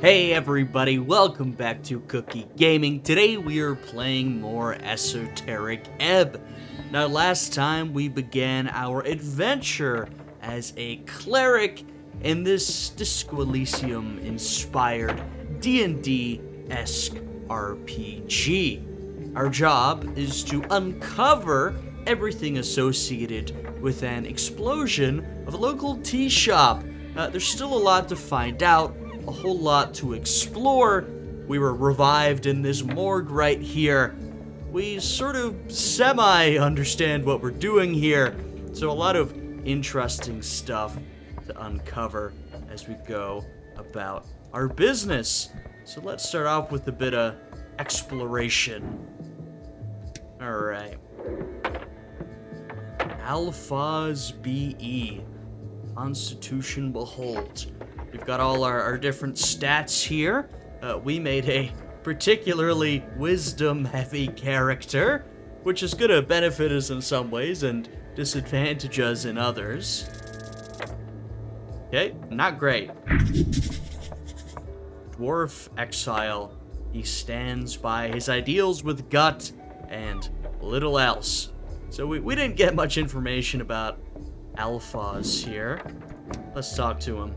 Hey everybody, welcome back to Cookie Gaming. Today we are playing more Esoteric Ebb. Now last time we began our adventure as a cleric in this Disco Elysium inspired D&D-esque RPG. Our job is to uncover everything associated with an explosion of a local tea shop. There's still a lot to find out, a whole lot to explore. We were revived in this morgue right here. We sort of semi-understand what we're doing here, so a lot of interesting stuff to uncover as we go about our business. So let's start off with a bit of exploration. Alright. Alphas BE. Constitution Behold. We've got all our different stats here. We made a particularly wisdom-heavy character, which is going to benefit us in some ways and disadvantage us in others. Okay, not great. Dwarf exile. He stands by his ideals with gut and little else. So we didn't get much information about alphas here. Let's talk to him.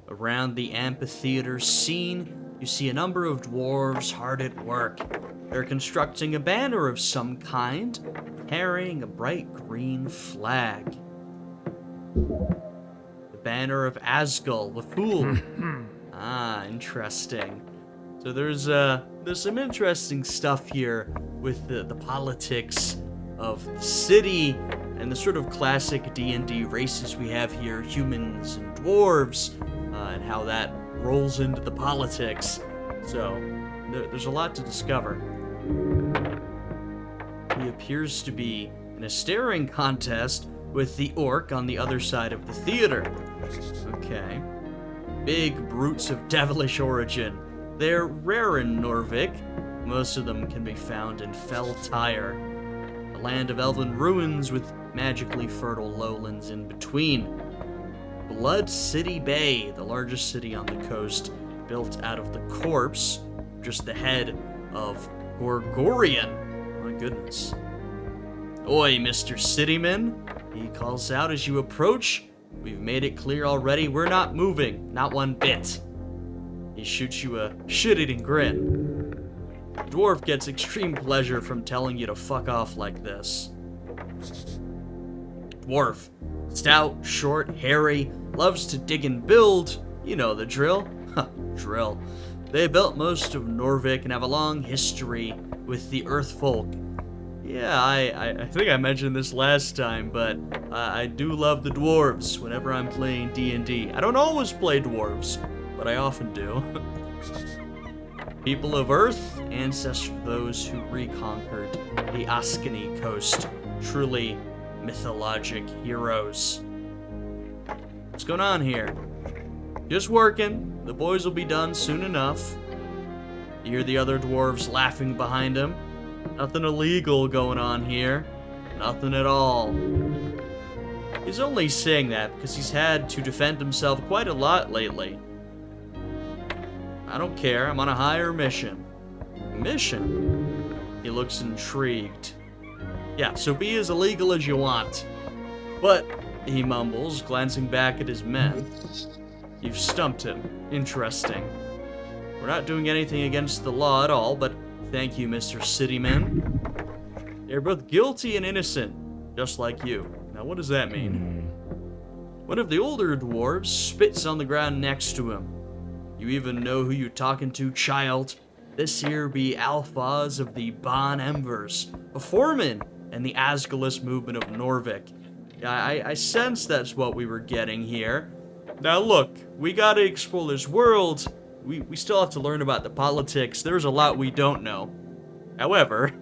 Around the amphitheater scene, you see a number of dwarves hard at work. They're constructing a banner of some kind, carrying a bright green flag. The banner of Asgul, the Fool. Interesting. So there's some interesting stuff here with the politics of the city and the sort of classic D&D races we have here, humans and dwarves. And how that rolls into the politics. So, there's a lot to discover. He appears to be in a staring contest with the orc on the other side of the theater. Okay. Big brutes of devilish origin. They're rare in Norvik. Most of them can be found in Fell Tyre, a land of elven ruins with magically fertile lowlands in between. Blood City Bay, the largest city on the coast, built out of the corpse, just the head of Gorgorian. My goodness. Oi, Mr. Cityman, he calls out as you approach. We've made it clear already, we're not moving, not one bit. He shoots you a shit-eating grin. The dwarf gets extreme pleasure from telling you to fuck off like this. Dwarf. Stout, short, hairy, loves to dig and build. You know the drill. Drill. They built most of Norvik and have a long history with the Earth folk. Yeah, I think I mentioned this last time, but I do love the dwarves whenever I'm playing D&D. I don't always play dwarves, but I often do. People of Earth, ancestors of those who reconquered the Askani coast. Truly mythologic heroes. What's going on here? Just working. The boys will be done soon enough. You hear the other dwarves laughing behind him. Nothing illegal going on here. Nothing at all. He's only saying that because he's had to defend himself quite a lot lately. I don't care. I'm on a higher mission. Mission? He looks intrigued. Yeah, so be as illegal as you want. But, he mumbles, glancing back at his men. You've stumped him. Interesting. We're not doing anything against the law at all, but thank you, Mr. Cityman. They're both guilty and innocent, just like you. Now, what does that mean? One of the older dwarves spits on the ground next to him. You even know who you're talking to, child. This here be Alphas of the Bon Embers, a foreman and the Asgulus movement of Norvik. I sense that's what we were getting here. Now look, we gotta explore this world. We still have to learn about the politics. There's a lot we don't know. However,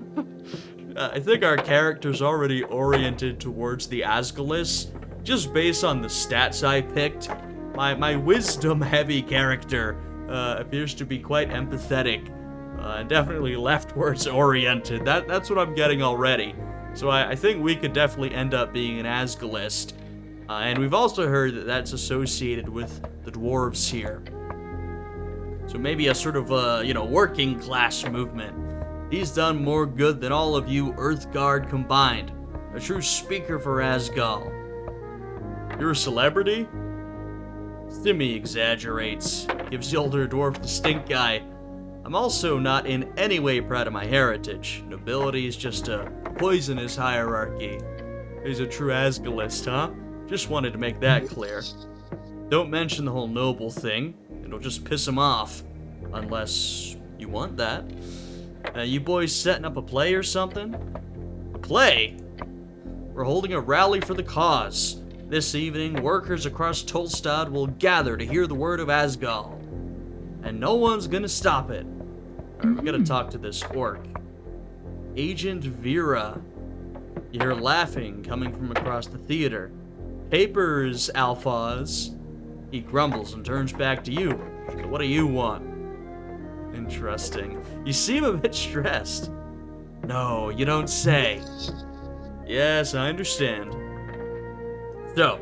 I think our character's already oriented towards the Asgulus, just based on the stats I picked. My wisdom-heavy character appears to be quite empathetic, and definitely leftwards oriented. That's what I'm getting already. So I think we could definitely end up being an Asgulist. And we've also heard that that's associated with the dwarves here. So maybe a sort of, working class movement. He's done more good than all of you Earthguard combined. A true speaker for Asgal. You're a celebrity? Stimmy exaggerates. Gives the older dwarf the stink eye. I'm also not in any way proud of my heritage. Nobility is just a poisonous hierarchy. He's a true Asgalist, huh? Just wanted to make that clear. Don't mention the whole noble thing. It'll just piss him off. Unless you want that. You boys setting up a play or something? A play? We're holding a rally for the cause. This evening, workers across Tolstad will gather to hear the word of Asgal. And no one's gonna stop it. Alright, we gotta talk to this orc. Agent Vera. You hear laughing coming from across the theater. Papers, Alphas. He grumbles and turns back to you. So what do you want? Interesting. You seem a bit stressed. No, you don't say. Yes, I understand. So,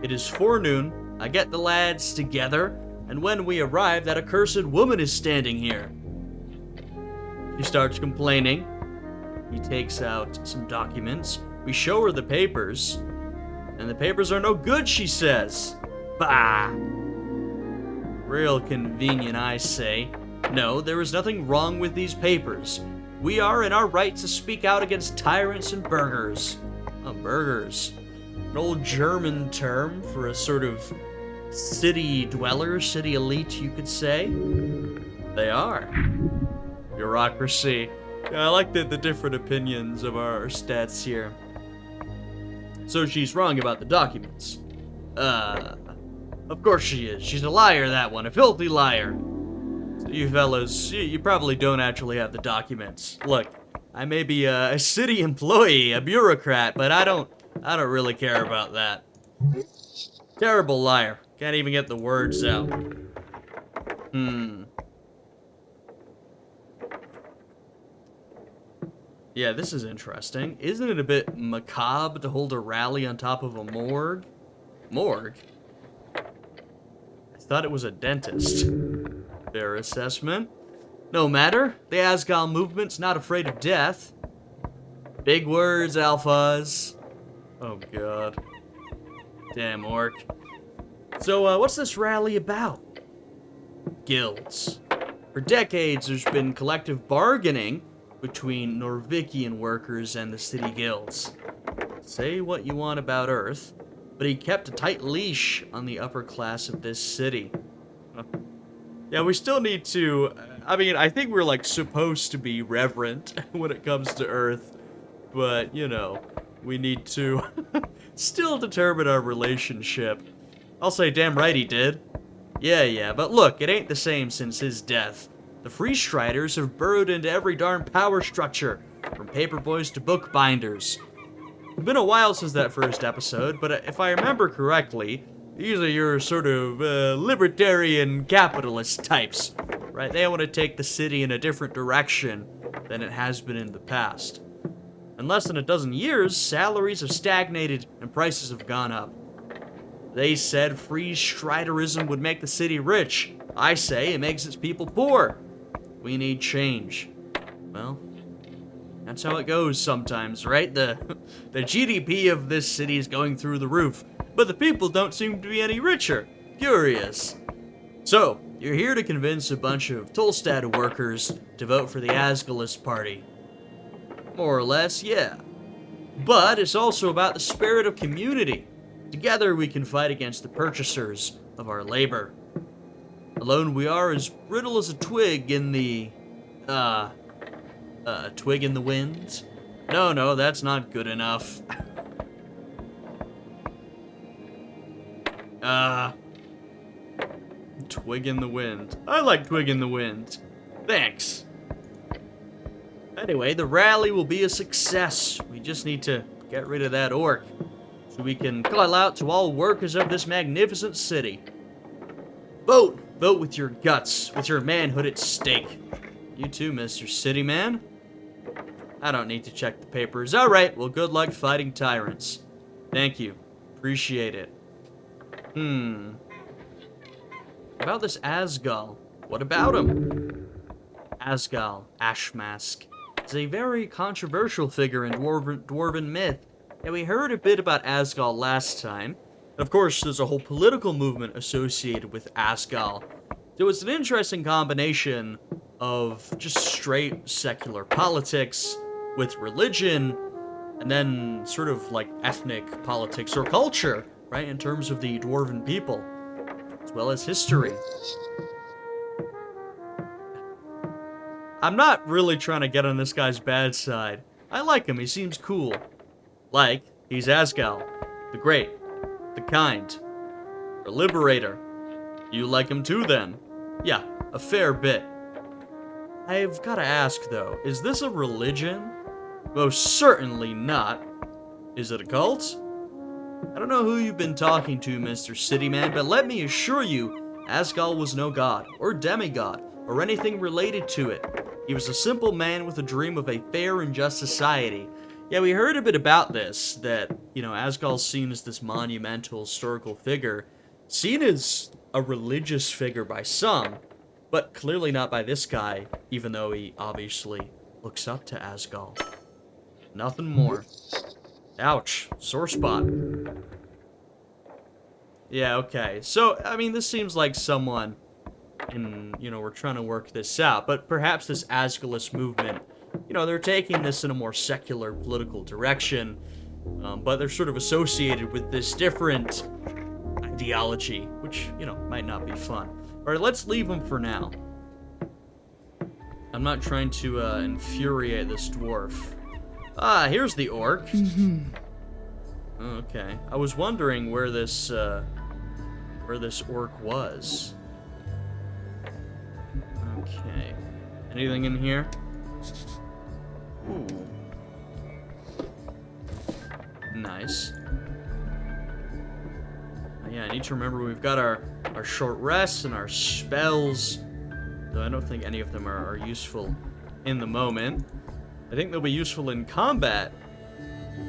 it is forenoon. I get the lads together, and when we arrive, that accursed woman is standing here. She starts complaining. He takes out some documents. We show her the papers, and the papers are no good, she says. Bah! Real convenient, I say. No, there is nothing wrong with these papers. We are in our right to speak out against tyrants and burghers. Oh, burghers. An old German term for a sort of city dweller, city elite, you could say. They are. Bureaucracy. Yeah, I like the different opinions of our stats here. So she's wrong about the documents. Of course she is. She's a liar, that one. A filthy liar. So you fellas, you probably don't actually have the documents. Look, I may be a city employee, a bureaucrat, but I don't really care about that. Terrible liar. Can't even get the words out. Yeah, this is interesting. Isn't it a bit macabre to hold a rally on top of a morgue? Morgue? I thought it was a dentist. Fair assessment. No matter. The Asgal movement's not afraid of death. Big words, Alphas. Oh, God. Damn orc. So, what's this rally about? Guilds. For decades, there's been collective bargaining between Norvikian workers and the city guilds. Say what you want about Earth, but he kept a tight leash on the upper class of this city. Yeah, we still need to... I mean, I think we're, like, supposed to be reverent when it comes to Earth, but, you know, we need to still determine our relationship. I'll say damn right he did. Yeah, but look, it ain't the same since his death. The Free Striders have burrowed into every darn power structure, from paperboys to bookbinders. It's been a while since that first episode, but if I remember correctly, these are your sort of libertarian capitalist types, right? They want to take the city in a different direction than it has been in the past. In less than a dozen years, salaries have stagnated and prices have gone up. They said Free Striderism would make the city rich. I say it makes its people poor. We need change. Well, that's how it goes sometimes, right? The GDP of this city is going through the roof, but the people don't seem to be any richer. Curious. So, you're here to convince a bunch of Tolstad workers to vote for the Asgalist party. More or less, yeah. But it's also about the spirit of community. Together we can fight against the purchasers of our labor. Alone we are as brittle as a twig in the... twig in the wind? No, that's not good enough. Twig in the wind. I like twig in the wind. Thanks. Anyway, the rally will be a success. We just need to get rid of that orc, so we can call out to all workers of this magnificent city. Vote! Vote with your guts, with your manhood at stake. You too, Mr. City Man. I don't need to check the papers. Alright, well, good luck fighting tyrants. Thank you. Appreciate it. About this Asgal. What about him? Asgal, Ashmask, is a very controversial figure in dwarven myth. And we heard a bit about Asgal last time. Of course, there's a whole political movement associated with Asgal. So it's an interesting combination of just straight secular politics with religion, and then sort of like ethnic politics or culture, right, in terms of the dwarven people, as well as history. I'm not really trying to get on this guy's bad side. I like him, he seems cool. Like, he's Asgal, the Great, the Kind, the Liberator. You like him too, then? Yeah, a fair bit. I've gotta ask, though, is this a religion? Most certainly not. Is it a cult? I don't know who you've been talking to, Mr. Cityman, but let me assure you, Asgal was no god, or demigod, or anything related to it. He was a simple man with a dream of a fair and just society. Yeah, we heard a bit about this, that, Asgal's seen as this monumental historical figure, seen as a religious figure by some, but clearly not by this guy, even though he obviously looks up to Asgal. Nothing more. Ouch. Sore spot. Yeah, okay. So, I mean, this seems like someone we're trying to work this out, but perhaps this Asgalist movement, they're taking this in a more secular political direction, but they're sort of associated with this different ideology, which, might not be fun. Alright, let's leave him for now. I'm not trying to infuriate this dwarf. Ah, here's the orc. Okay. I was wondering where this orc was. Okay. Anything in here? Ooh. Nice. Yeah, I need to remember we've got our short rests and our spells, though I don't think any of them are useful in the moment. I think they'll be useful in combat,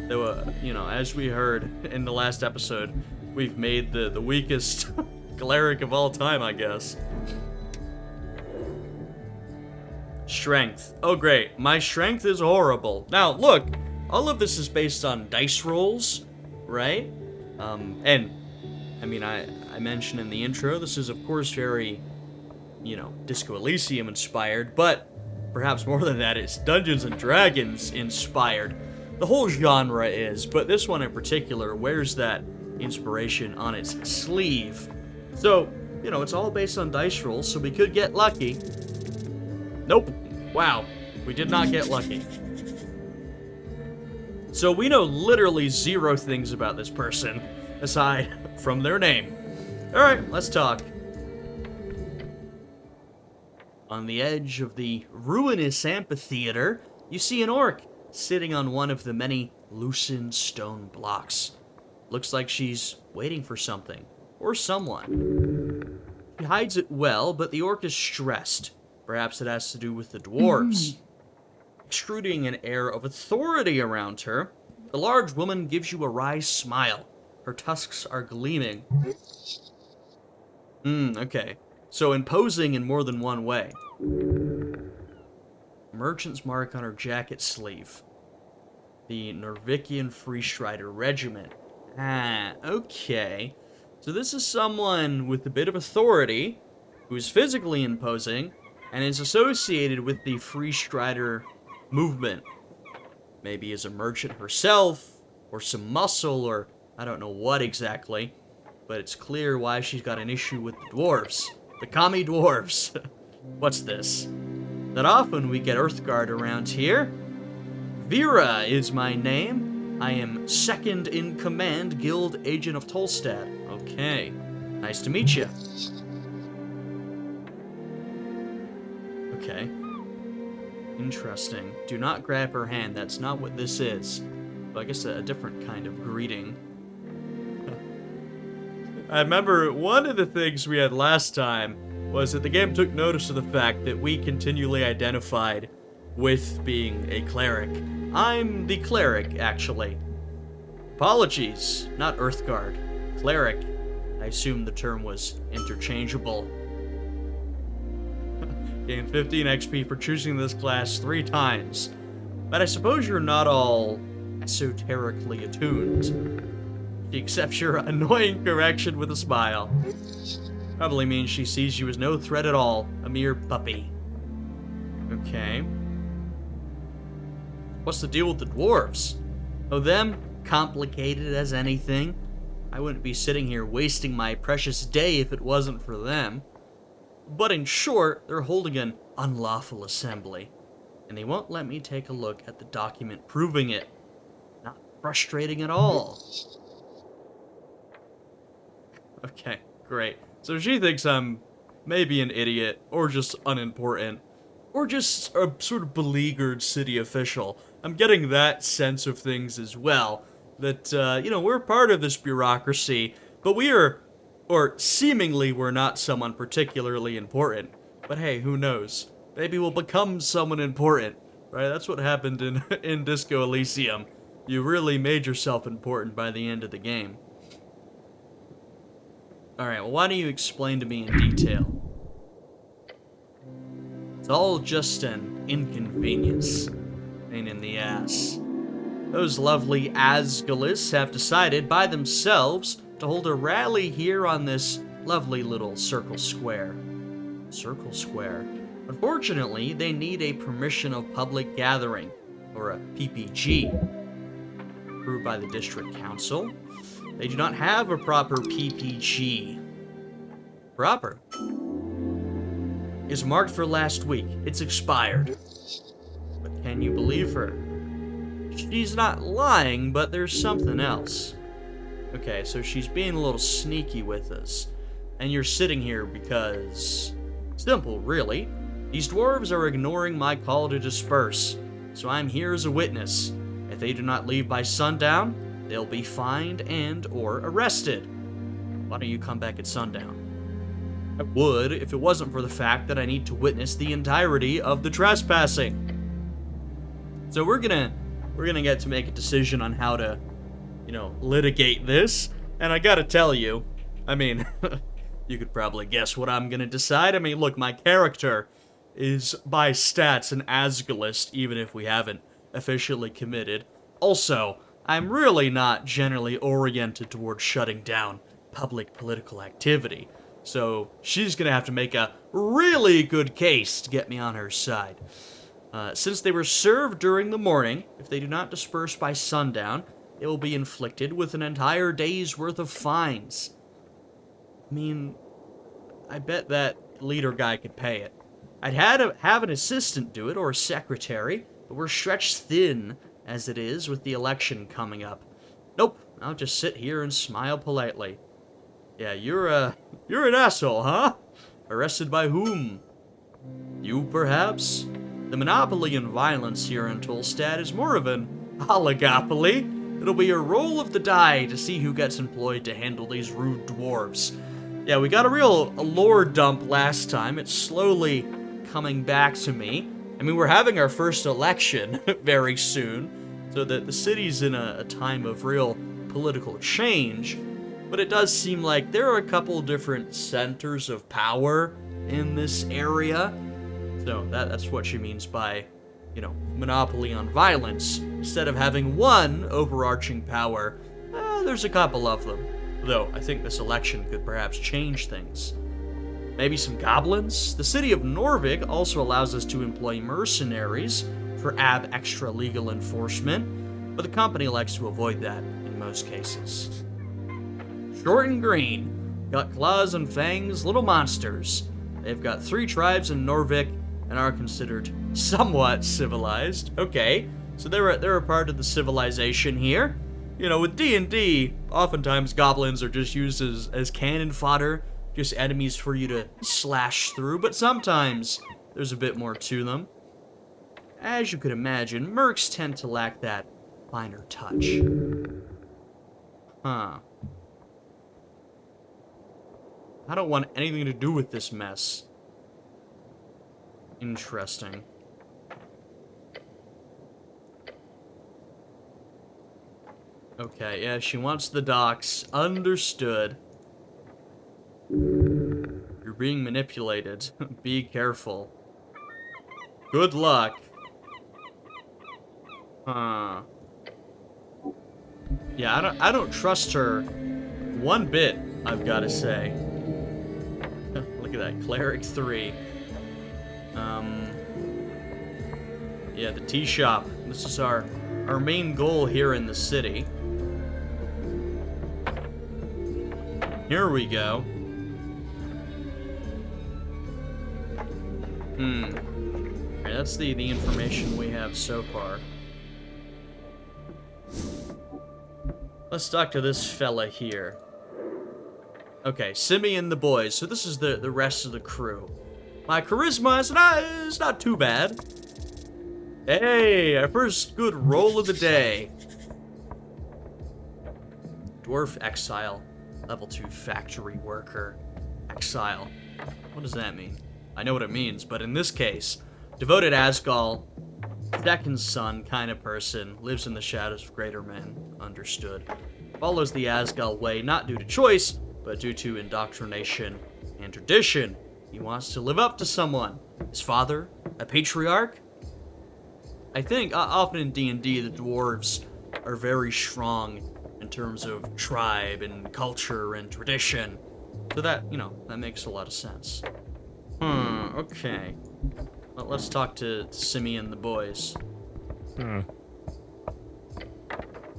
though, as we heard in the last episode, we've made the weakest cleric of all time, I guess. Strength. Oh, great. My strength is horrible. Now, look, all of this is based on dice rolls, right? And I mean, I mentioned in the intro, this is, of course, very, Disco Elysium inspired, but perhaps more than that, it's Dungeons and Dragons inspired. The whole genre is, but this one in particular wears that inspiration on its sleeve. So, it's all based on dice rolls, so we could get lucky. Nope. Wow. We did not get lucky. So we know literally zero things about this person, aside from their name. Alright, let's talk. On the edge of the ruinous amphitheater, you see an orc sitting on one of the many loosened stone blocks. Looks like she's waiting for something, or someone. She hides it well, but the orc is stressed. Perhaps it has to do with the dwarves. Extruding an air of authority around her, the large woman gives you a wry smile. Her tusks are gleaming. Okay. So imposing in more than one way. Merchant's mark on her jacket sleeve. The Norvikian Freestrider Regiment. Ah, okay. So this is someone with a bit of authority, who is physically imposing, and is associated with the Freestrider movement. Maybe as a merchant herself, or some muscle, or I don't know what exactly, but it's clear why she's got an issue with the dwarves. The commie dwarves. What's this? Not often we get Earthguard around here. Vera is my name. I am second in command guild agent of Tolstad. Okay. Nice to meet you. Okay. Interesting. Do not grab her hand. That's not what this is. Well, I guess a different kind of greeting. I remember one of the things we had last time was that the game took notice of the fact that we continually identified with being a cleric. I'm the cleric, actually. Apologies, not Earthguard. Cleric. I assume the term was interchangeable. Gain 15 XP for choosing this class 3 times. But I suppose you're not all esoterically attuned. She accepts your annoying correction with a smile. Probably means she sees you as no threat at all, a mere puppy. Okay. What's the deal with the dwarves? Oh, them? Complicated as anything. I wouldn't be sitting here wasting my precious day if it wasn't for them. But in short, they're holding an unlawful assembly, and they won't let me take a look at the document proving it. Not frustrating at all. Okay, great. So she thinks I'm maybe an idiot, or just unimportant, or just a sort of beleaguered city official. I'm getting that sense of things as well. That, we're part of this bureaucracy, but we are, or seemingly we're not someone particularly important. But hey, who knows? Maybe we'll become someone important, right? That's what happened in Disco Elysium. You really made yourself important by the end of the game. Alright, well, why don't you explain to me in detail? It's all just an inconvenience. Pain in the ass. Those lovely Asgalists have decided by themselves to hold a rally here on this lovely little circle square. Circle square. Unfortunately, they need a permission of public gathering, or a PPG, approved by the district council. They do not have a proper PPG. Proper. Is marked for last week. It's expired. But can you believe her? She's not lying, but there's something else. Okay, so she's being a little sneaky with us. And you're sitting here because... Simple, really. These dwarves are ignoring my call to disperse, so I'm here as a witness. If they do not leave by sundown, they'll be fined and or arrested. Why don't you come back at sundown? I would if it wasn't for the fact that I need to witness the entirety of the trespassing. So we're gonna get to make a decision on how to, litigate this. And I gotta tell you, I mean, you could probably guess what I'm gonna decide. I mean, look, my character is by stats an Asgalist, even if we haven't officially committed. Also, I'm really not generally oriented towards shutting down public political activity. So she's gonna have to make a really good case to get me on her side. Since they were served during the morning, if they do not disperse by sundown, they will be inflicted with an entire day's worth of fines. I mean, I bet that leader guy could pay it. I'd have an assistant do it, or a secretary, but we're stretched thin as it is with the election coming up. Nope, I'll just sit here and smile politely. Yeah, you're an asshole, huh? Arrested by whom? You, perhaps? The monopoly in violence here in Tolstad is more of an oligopoly. It'll be a roll of the die to see who gets employed to handle these rude dwarves. Yeah, we got a real lore dump last time. It's slowly coming back to me. I mean, we're having our first election very soon, so that the city's in a time of real political change. But it does seem like there are a couple different centers of power in this area. So that's what she means by, monopoly on violence. Instead of having one overarching power, there's a couple of them. Though, I think this election could perhaps change things. Maybe some goblins? The city of Norvik also allows us to employ mercenaries for extra-legal enforcement, but the company likes to avoid that in most cases. Short and green. Got claws and fangs, little monsters. They've got 3 tribes in Norvik and are considered somewhat civilized. Okay, so they're a part of the civilization here. With D&D, oftentimes goblins are just used as cannon fodder, just enemies for you to slash through, but sometimes there's a bit more to them. As you could imagine, mercs tend to lack that finer touch. Huh. I don't want anything to do with this mess. Interesting. Okay, yeah, she wants the docks. Understood. You're being manipulated. Be careful. Good luck. Huh. Yeah, I don't trust her one bit, I've gotta say. Look at that, Cleric 3. Yeah, the tea shop. This is our main goal here in the city. Here we go. Alright, that's the information we have so far. Let's talk to this fella here. Okay, Simi and the boys. So this is the rest of the crew. My charisma is not too bad. Hey, our first good roll of the day. Dwarf exile. Level 2 factory worker. Exile. What does that mean? I know what it means, but in this case, devoted Asgal, second son kind of person, lives in the shadows of greater men. Understood. Follows the Asgal way not due to choice, but due to indoctrination and tradition. He wants to live up to someone. His father, a patriarch? I think often in D&D the dwarves are very strong in terms of tribe and culture and tradition. So that, that makes a lot of sense. Okay. Well, let's talk to Simi and the boys.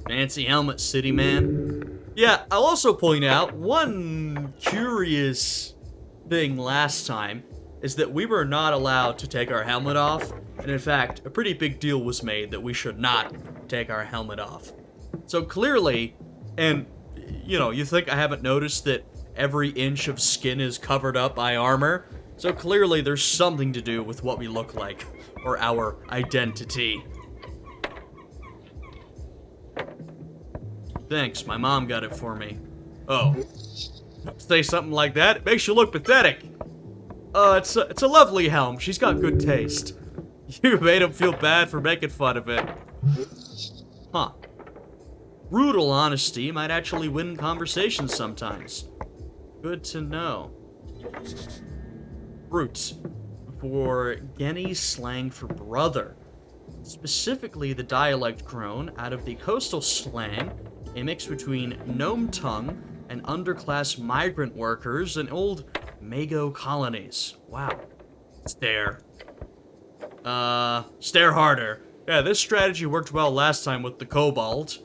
Fancy helmet, city man. Yeah, I'll also point out one curious thing last time is that we were not allowed to take our helmet off, and in fact, a pretty big deal was made that we should not take our helmet off. So clearly, and you think I haven't noticed that every inch of skin is covered up by armor? So clearly there's something to do with what we look like, or our identity. Thanks, my mom got it for me. Oh. Say something like that, it makes you look pathetic. It's a lovely helm, she's got good taste. You made him feel bad for making fun of it. Huh. Brutal honesty might actually win conversations sometimes. Good to know. Brute. For Genny slang for brother. Specifically the dialect grown out of the coastal slang, a mix between gnome tongue and underclass migrant workers in old Mago colonies. Wow. Stare. Stare harder. Yeah, this strategy worked well last time with the kobold.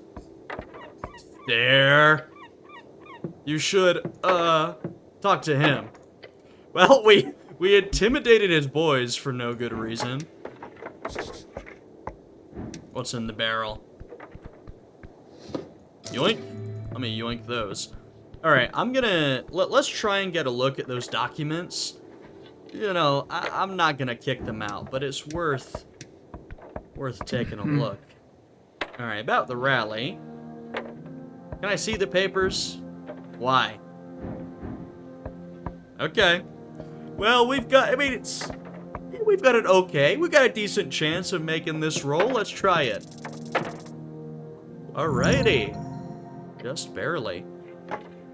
Stare. You should, talk to him. Well, we intimidated his boys for no good reason. What's in the barrel? Yoink? Let me yoink those. Alright, I'm gonna... Let's try and get a look at those documents. I'm not gonna kick them out, but it's worth taking a look. Alright, about the rally. Can I see the papers? Why? Okay. Well, we've got it okay. We've got a decent chance of making this roll. Let's try it. Alrighty. Just barely.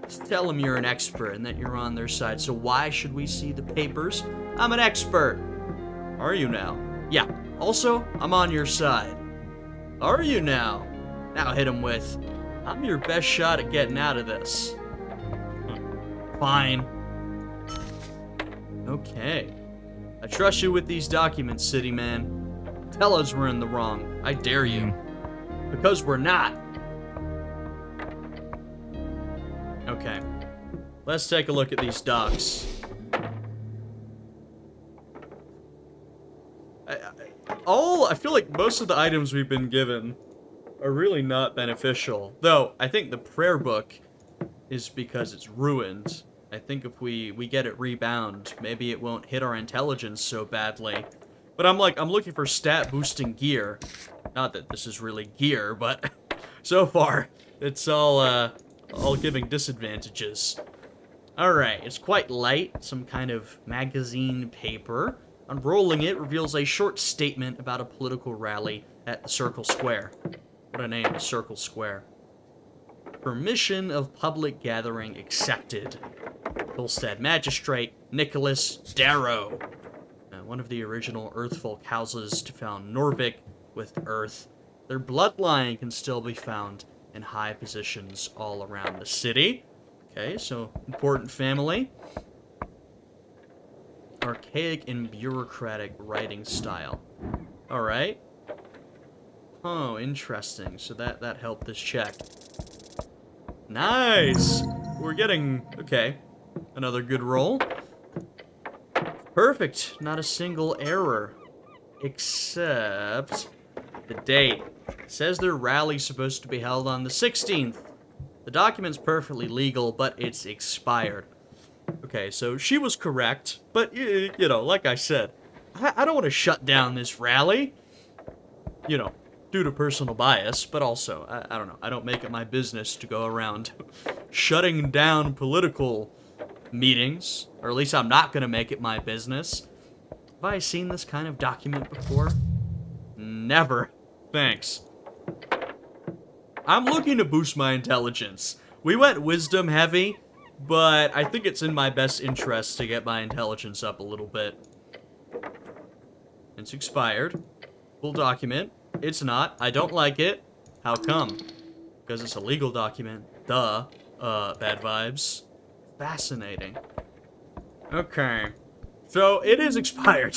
Just tell them you're an expert and that you're on their side. So why should we see the papers? I'm an expert. Are you now? Yeah. Also, I'm on your side. Are you now? Now hit him with, I'm your best shot at getting out of this. Fine. Okay. I trust you with these documents, city man. Tell us we're in the wrong. I dare you. Because we're not. Okay. Let's take a look at these docs. I feel like most of the items we've been given are really not beneficial. Though, I think the prayer book is because it's ruined. I think if we get it rebound, maybe it won't hit our intelligence so badly. But I'm looking for stat boosting gear. Not that this is really gear, but so far, it's all giving disadvantages. Alright, it's quite light, some kind of magazine paper. Unrolling it reveals a short statement about a political rally at the Circle Square. What a name, the Circle Square. Permission of public gathering accepted. Volstead Magistrate Nicholas Darrow. One of the original Earthfolk houses to found Norvik with Earth. Their bloodline can still be found in high positions all around the city. Okay, so important family. Archaic and bureaucratic writing style. Alright. Oh, interesting. So that helped this check. Nice! We're getting... Okay. Another good roll. Perfect. Not a single error. Except... the date. It says their rally's supposed to be held on the 16th. The document's perfectly legal, but it's expired. Okay, so she was correct, but, you know, like I said, I don't want to shut down this rally. You know, due to personal bias, but also, I don't know, I don't make it my business to go around shutting down political meetings, or at least I'm not going to make it my business. Have I seen this kind of document before? Never. Thanks. I'm looking to boost my intelligence. We went wisdom heavy, but I think it's in my best interest to get my intelligence up a little bit. It's expired. Full document. It's not. I don't like it. How come? Because it's a legal document. Duh. Bad vibes. Fascinating. Okay. So, it is expired.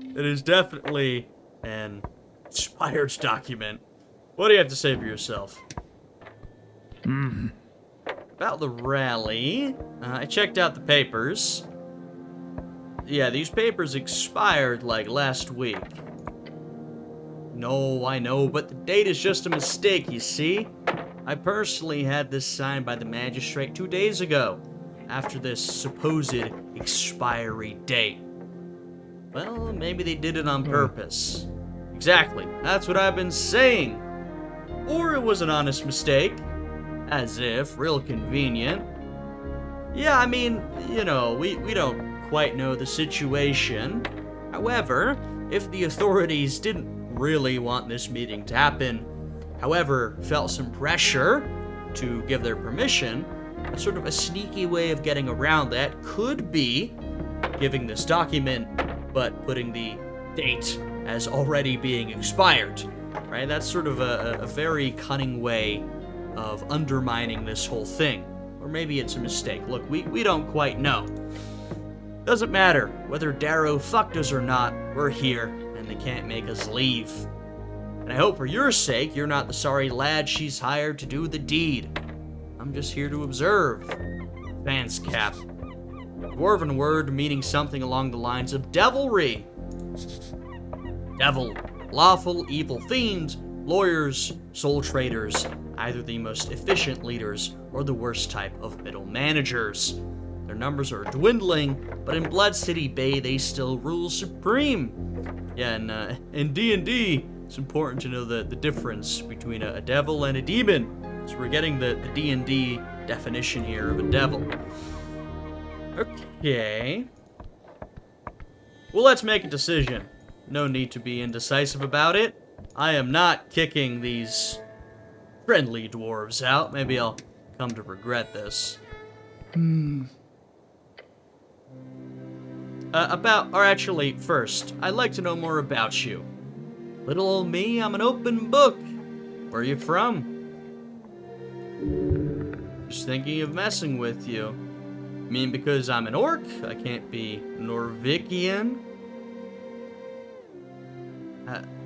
It is definitely an expired document. What do you have to say for yourself? About the rally, I checked out the papers. Yeah, these papers expired, like, last week. No, I know, but the date is just a mistake, you see? I personally had this signed by the magistrate 2 days ago, after this supposed expiry date. Well, maybe they did it on purpose. Exactly, that's what I've been saying. Or it was an honest mistake. As if, real convenient. Yeah, I mean, you know, we don't quite know the situation. However, if the authorities didn't really want this meeting to happen, however, felt some pressure to give their permission, a sort of a sneaky way of getting around that could be giving this document, but putting the date as already being expired. Right? That's sort of a very cunning way of undermining this whole thing. Or maybe it's a mistake. Look, we don't quite know. Doesn't matter. Whether Darrow fucked us or not, we're here, and they can't make us leave. And I hope for your sake, you're not the sorry lad she's hired to do the deed. I'm just here to observe. Vance Cap. Dwarven word meaning something along the lines of devilry. Devil. Lawful, evil fiends, lawyers, soul traders, either the most efficient leaders or the worst type of middle managers. Their numbers are dwindling, but in Blood City Bay they still rule supreme. Yeah, and in D&D, it's important to know the difference between a devil and a demon. So we're getting the D&D definition here of a devil. Okay. Well, let's make a decision. No need to be indecisive about it. I am not kicking these friendly dwarves out. Maybe I'll come to regret this. First, I'd like to know more about you. Little old me, I'm an open book. Where are you from? Just thinking of messing with you. You mean because I'm an orc, I can't be Norvikian?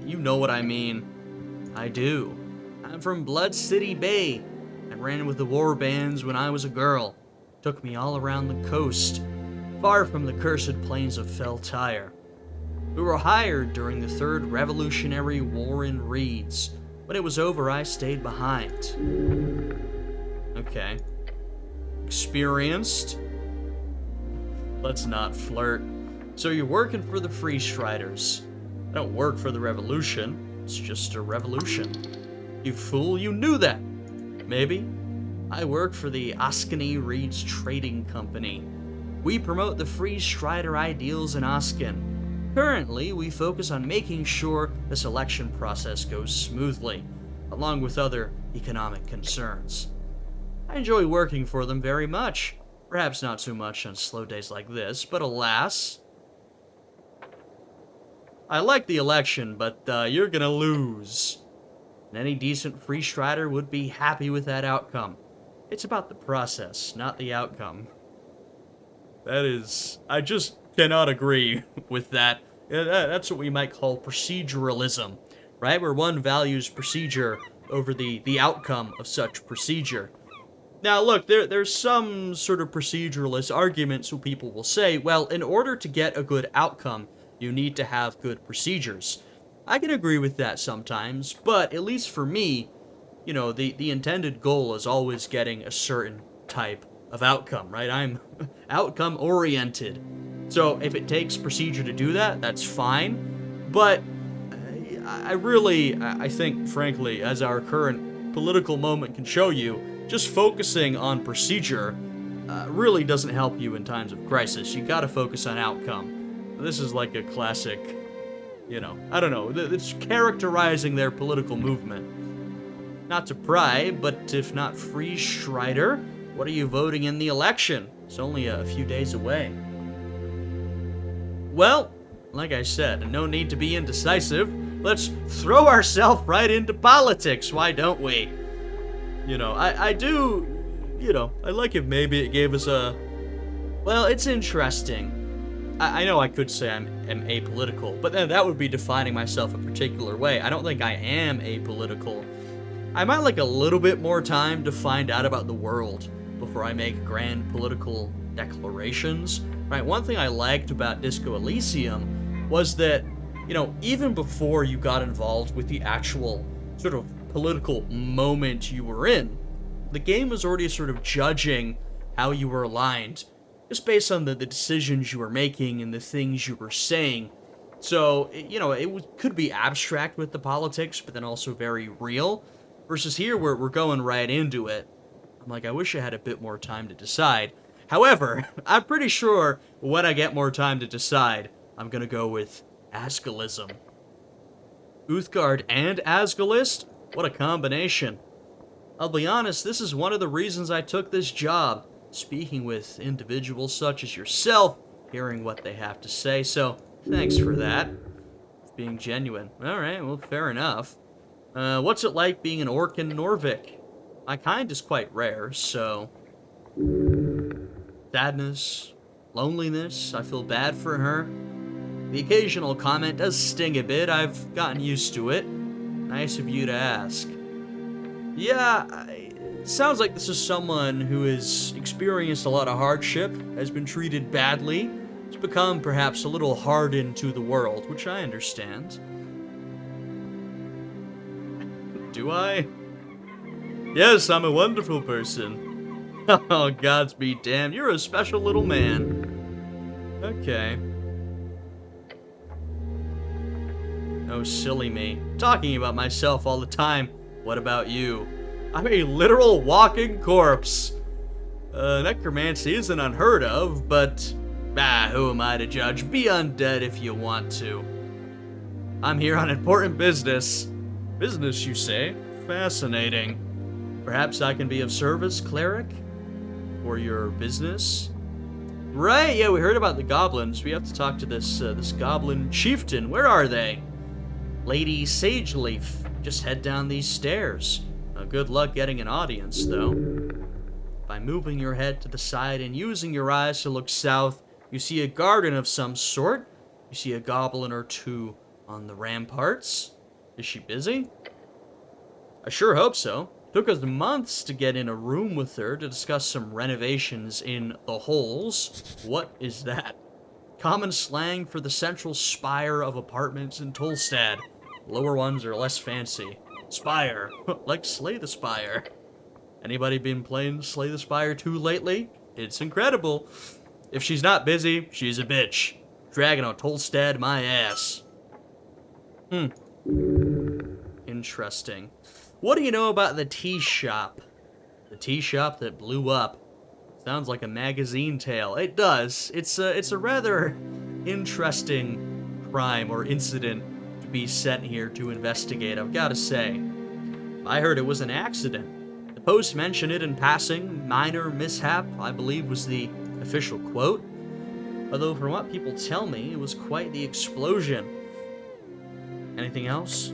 You know what I mean. I do. I'm from Blood City Bay. I ran with the war bands when I was a girl. Took me all around the coast, far from the cursed plains of Feltire. We were hired during the Third Revolutionary War in Reeds. When it was over, I stayed behind. Okay. Experienced? Let's not flirt. So you're working for the Free Striders. I don't work for the revolution. It's just a revolution. You fool, you knew that. Maybe. I work for the Oskany Reeds Trading Company. We promote the Free Strider ideals in Oskin. Currently, we focus on making sure the selection process goes smoothly, along with other economic concerns. I enjoy working for them very much. Perhaps not so much on slow days like this, but alas. I like the election, but you're gonna lose. And any decent free strider would be happy with that outcome. It's about the process, not the outcome. That is... I just cannot agree with that. That's what we might call proceduralism, right? Where one values procedure over the outcome of such procedure. Now, look, there's some sort of proceduralist arguments where people will say, well, in order to get a good outcome, you need to have good procedures. I can agree with that sometimes, but at least for me, you know, the intended goal is always getting a certain type of outcome, right? I'm outcome-oriented. So if it takes procedure to do that, that's fine. But I think, frankly, as our current political moment can show you, just focusing on procedure really doesn't help you in times of crisis. You gotta focus on outcome. This is like a classic, you know, I don't know, it's characterizing their political movement. Not to pry, but if not free strider, what are you voting in the election? It's only a few days away. Well, like I said, no need to be indecisive. Let's throw ourselves right into politics, why don't we? You know, I do, you know, I like if maybe it gave us a... Well, it's interesting. I know I could say I'm apolitical, but then that would be defining myself a particular way. I don't think I am apolitical. I might like a little bit more time to find out about the world before I make grand political declarations. Right, one thing I liked about Disco Elysium was that, you know, even before you got involved with the actual sort of political moment you were in, the game was already sort of judging how you were aligned, just based on the decisions you were making and the things you were saying. So, you know, it could be abstract with the politics, but then also very real, versus here where we're going right into it. I'm like, I wish I had a bit more time to decide. However, I'm pretty sure when I get more time to decide, I'm gonna go with Asgalism. Uthgard and Asgalist? What a combination. I'll be honest, this is one of the reasons I took this job. Speaking with individuals such as yourself, hearing what they have to say, so thanks for that. Being genuine. Alright, well, fair enough. What's it like being an orc in Norvik? My kind is quite rare, so... Sadness, loneliness, I feel bad for her. The occasional comment does sting a bit, I've gotten used to it. Nice of you to ask. Yeah, it sounds like this is someone who has experienced a lot of hardship, has been treated badly, has become perhaps a little hardened to the world, which I understand. Do I? Yes, I'm a wonderful person. Oh, gods be damned, you're a special little man. Okay. Oh, silly me. Talking about myself all the time. What about you? I'm a literal walking corpse. Necromancy isn't unheard of, but... who am I to judge? Be undead if you want to. I'm here on important business. Business, you say? Fascinating. Perhaps I can be of service, cleric? For your business? Right, yeah, we heard about the goblins. We have to talk to this goblin chieftain. Where are they? Lady Sageleaf. Just head down these stairs. Good luck getting an audience, though. By moving your head to the side and using your eyes to look south, you see a garden of some sort. You see a goblin or two on the ramparts. Is she busy? I sure hope so. Took us months to get in a room with her to discuss some renovations in the Holes. What is that? Common slang for the central spire of apartments in Tolstad. Lower ones are less fancy. Spire. Like Slay the Spire. Anybody been playing Slay the Spire 2 lately? It's incredible. If she's not busy, she's a bitch. Dragging on Tolstad my ass. Interesting. What do you know about the tea shop? The tea shop that blew up. Sounds like a magazine tale. It does. It's a rather interesting crime or incident to be sent here to investigate, I've got to say. I heard it was an accident. The post mentioned it in passing. Minor mishap, I believe, was the official quote. Although, from what people tell me, it was quite the explosion. Anything else?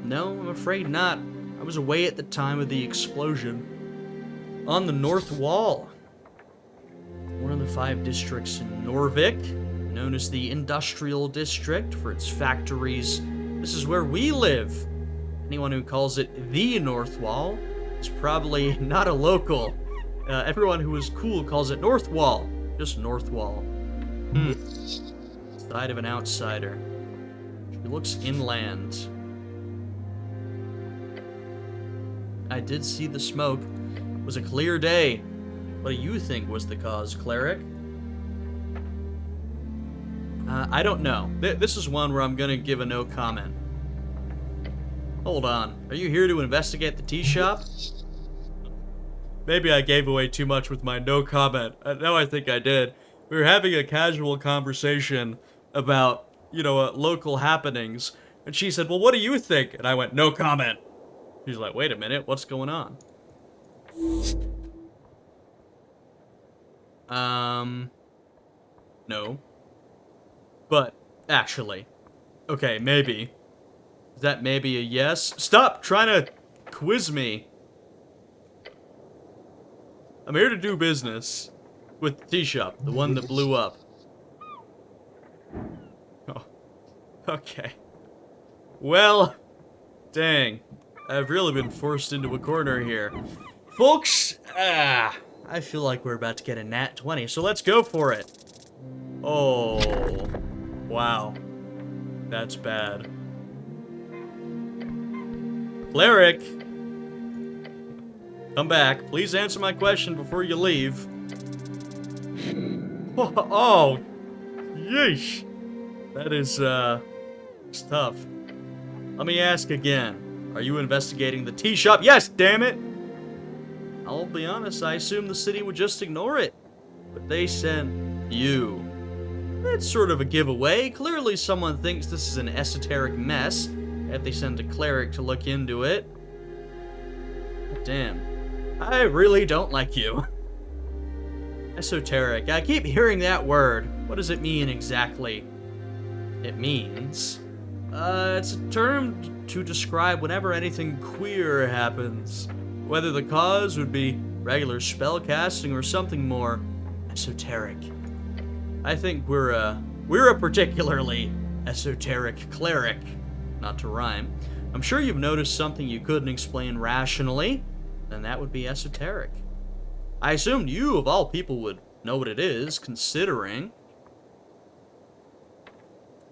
No, I'm afraid not. I was away at the time of the explosion. On the North Wall. One of the 5 districts in Norvik, known as the Industrial District for its factories. This is where we live. Anyone who calls it the North Wall is probably not a local. Everyone who is cool calls it North Wall. Just North Wall. Side of an outsider. She looks inland. I did see the smoke. It was a clear day. What do you think was the cause, Cleric? I don't know. This is one where I'm gonna give a no comment. Hold on. Are you here to investigate the tea shop? Maybe I gave away too much with my no comment. No, I think I did. We were having a casual conversation about, local happenings. And she said, well, what do you think? And I went, no comment. She's like, wait a minute, what's going on? No. But, actually. Okay, maybe. Is that maybe a yes? Stop trying to quiz me. I'm here to do business with the tea shop, the one that blew up. Oh, okay. Well, dang. I've really been forced into a corner here. Folks, I feel like we're about to get a nat 20, so let's go for it. Oh, wow. That's bad. Cleric! Come back. Please answer my question before you leave. Oh, yeesh. That is, it's tough. Let me ask again. Are you investigating the tea shop? Yes, damn it! I'll be honest, I assumed the city would just ignore it. But they sent you. That's sort of a giveaway. Clearly someone thinks this is an esoteric mess. If they send a cleric to look into it. Damn. I really don't like you. Esoteric. I keep hearing that word. What does it mean exactly? It means... it's a term to describe whenever anything queer happens. Whether the cause would be regular spellcasting or something more esoteric. I think we're a particularly esoteric cleric. Not to rhyme. I'm sure you've noticed something you couldn't explain rationally, then that would be esoteric. I assumed you, of all people, would know what it is, considering...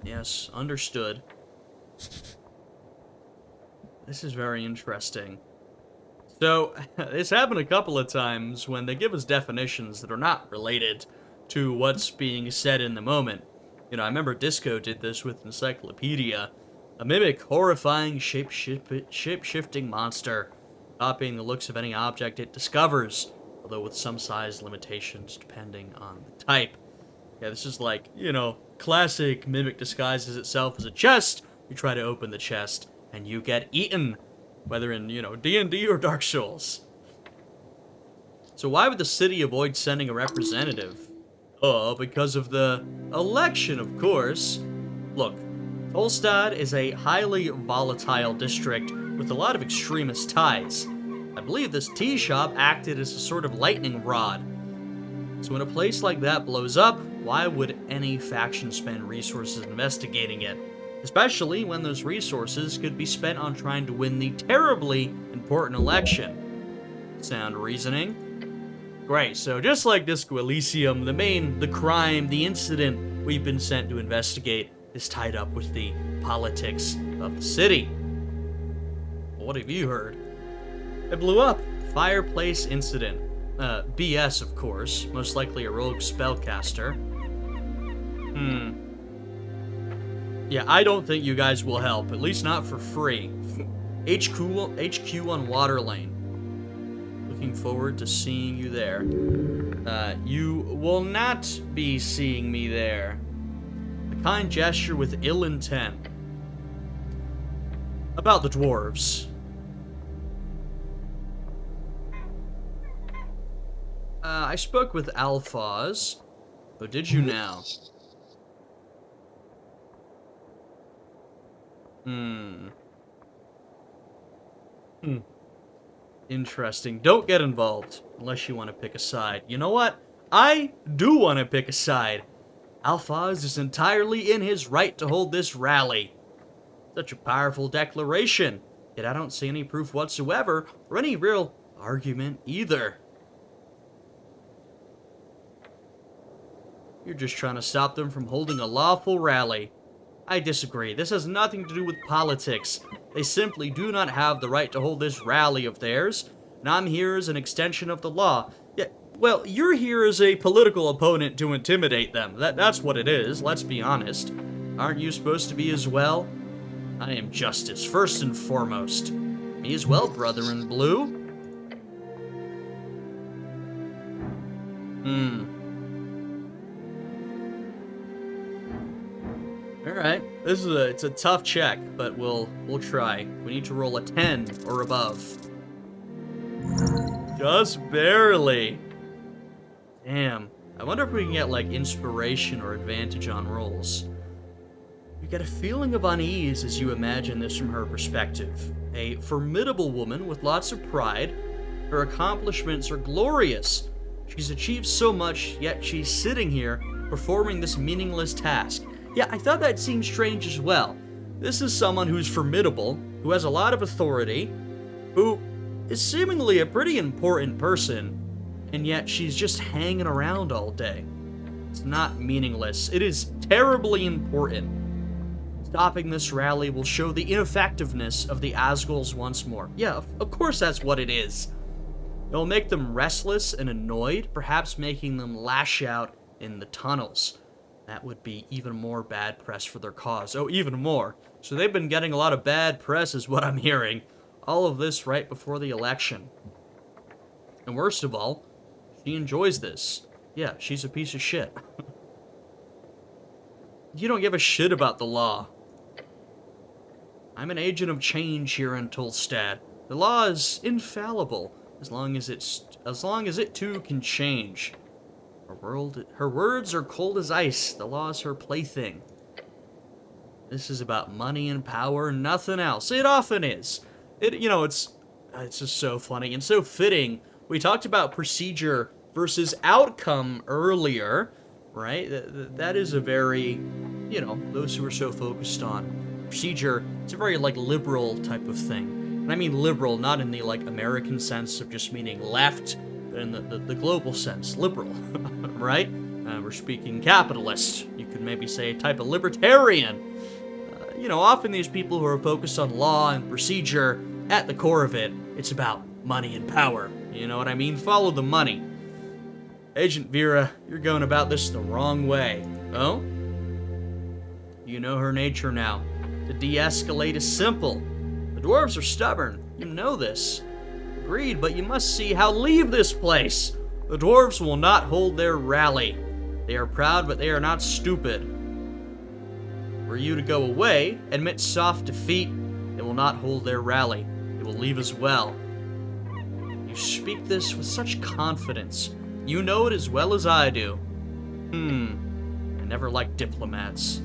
Yes, understood. This is very interesting. So, it's happened a couple of times when they give us definitions that are not related to what's being said in the moment. I remember Disco did this with Encyclopedia. A mimic, horrifying, shape-shifting monster, copying the looks of any object it discovers, although with some size limitations depending on the type. Yeah, this is like, classic mimic disguises itself as a chest. You try to open the chest, and you get eaten, whether in, D&D or Dark Souls. So why would the city avoid sending a representative? Oh, because of the election, of course. Look, Olstad is a highly volatile district with a lot of extremist ties. I believe this tea shop acted as a sort of lightning rod. So when a place like that blows up, why would any faction spend resources investigating it? Especially when those resources could be spent on trying to win the terribly important election. Sound reasoning? Great, so just like Disco Elysium, the crime, the incident we've been sent to investigate is tied up with the politics of the city. What have you heard? It blew up. Fireplace incident. BS, of course. Most likely a rogue spellcaster. Yeah, I don't think you guys will help. At least not for free. HQ on Water Lane. Looking forward to seeing you there. You will not be seeing me there. A kind gesture with ill intent. About the dwarves. I spoke with Alphaz. Oh, did you now? Interesting. Don't get involved unless you want to pick a side. You know what? I do want to pick a side. Alphaz is entirely in his right to hold this rally. Such a powerful declaration, yet I don't see any proof whatsoever or any real argument either. You're just trying to stop them from holding a lawful rally. I disagree. This has nothing to do with politics. They simply do not have the right to hold this rally of theirs, and I'm here as an extension of the law. Yeah, well, you're here as a political opponent to intimidate them. That's what it is, let's be honest. Aren't you supposed to be as well? I am justice, first and foremost. Me as well, brother in blue. Alright, it's a tough check, but we'll try. We need to roll a 10 or above. Just barely. Damn. I wonder if we can get, like, inspiration or advantage on rolls. You get a feeling of unease as you imagine this from her perspective. A formidable woman with lots of pride. Her accomplishments are glorious. She's achieved so much, yet she's sitting here performing this meaningless task. Yeah, I thought that seemed strange as well. This is someone who's formidable, who has a lot of authority, who is seemingly a pretty important person, and yet she's just hanging around all day. It's not meaningless. It is terribly important. Stopping this rally will show the ineffectiveness of the Asgulls once more. Yeah, of course that's what it is. It will make them restless and annoyed, perhaps making them lash out in the tunnels. That would be even more bad press for their cause. Oh, even more. So they've been getting a lot of bad press is what I'm hearing. All of this right before the election. And worst of all, she enjoys this. Yeah, she's a piece of shit. You don't give a shit about the law. I'm an agent of change here in Tolstad. The law is infallible, as long as it too can change. Her words are cold as ice. The law is her plaything. This is about money and power, nothing else. It often is. It's just so funny and so fitting. We talked about procedure versus outcome earlier, right? That is a very, those who are so focused on procedure, it's a very, liberal type of thing. And I mean liberal, not in the, American sense of just meaning left, but in the global sense, liberal, right? We're speaking capitalist. You could maybe say a type of libertarian. Often these people who are focused on law and procedure, at the core of it, it's about money and power. You know what I mean? Follow the money. Agent Vera, you're going about this the wrong way. Oh? You know her nature now. To de-escalate is simple. The dwarves are stubborn. You know this. Agreed, but you must see how leave this place. The dwarves will not hold their rally. They are proud, but they are not stupid. Were you to go away, admit soft defeat, they will not hold their rally. They will leave as well. You speak this with such confidence. You know it as well as I do. I never liked diplomats.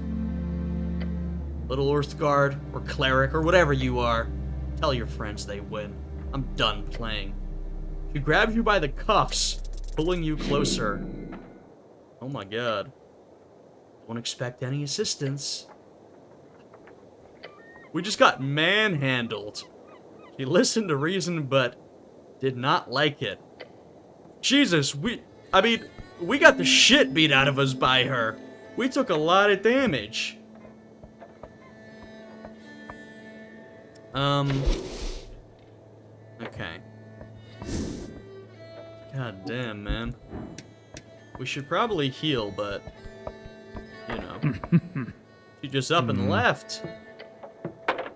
Little Earthguard, or cleric, or whatever you are, tell your friends they win. I'm done playing. She grabs you by the cuffs, pulling you closer. Oh my god. Won't expect any assistance. We just got manhandled. She listened to reason, but did not like it. Jesus, we got the shit beat out of us by her. We took a lot of damage. Okay. God damn, man. We should probably heal, but, she just up and left.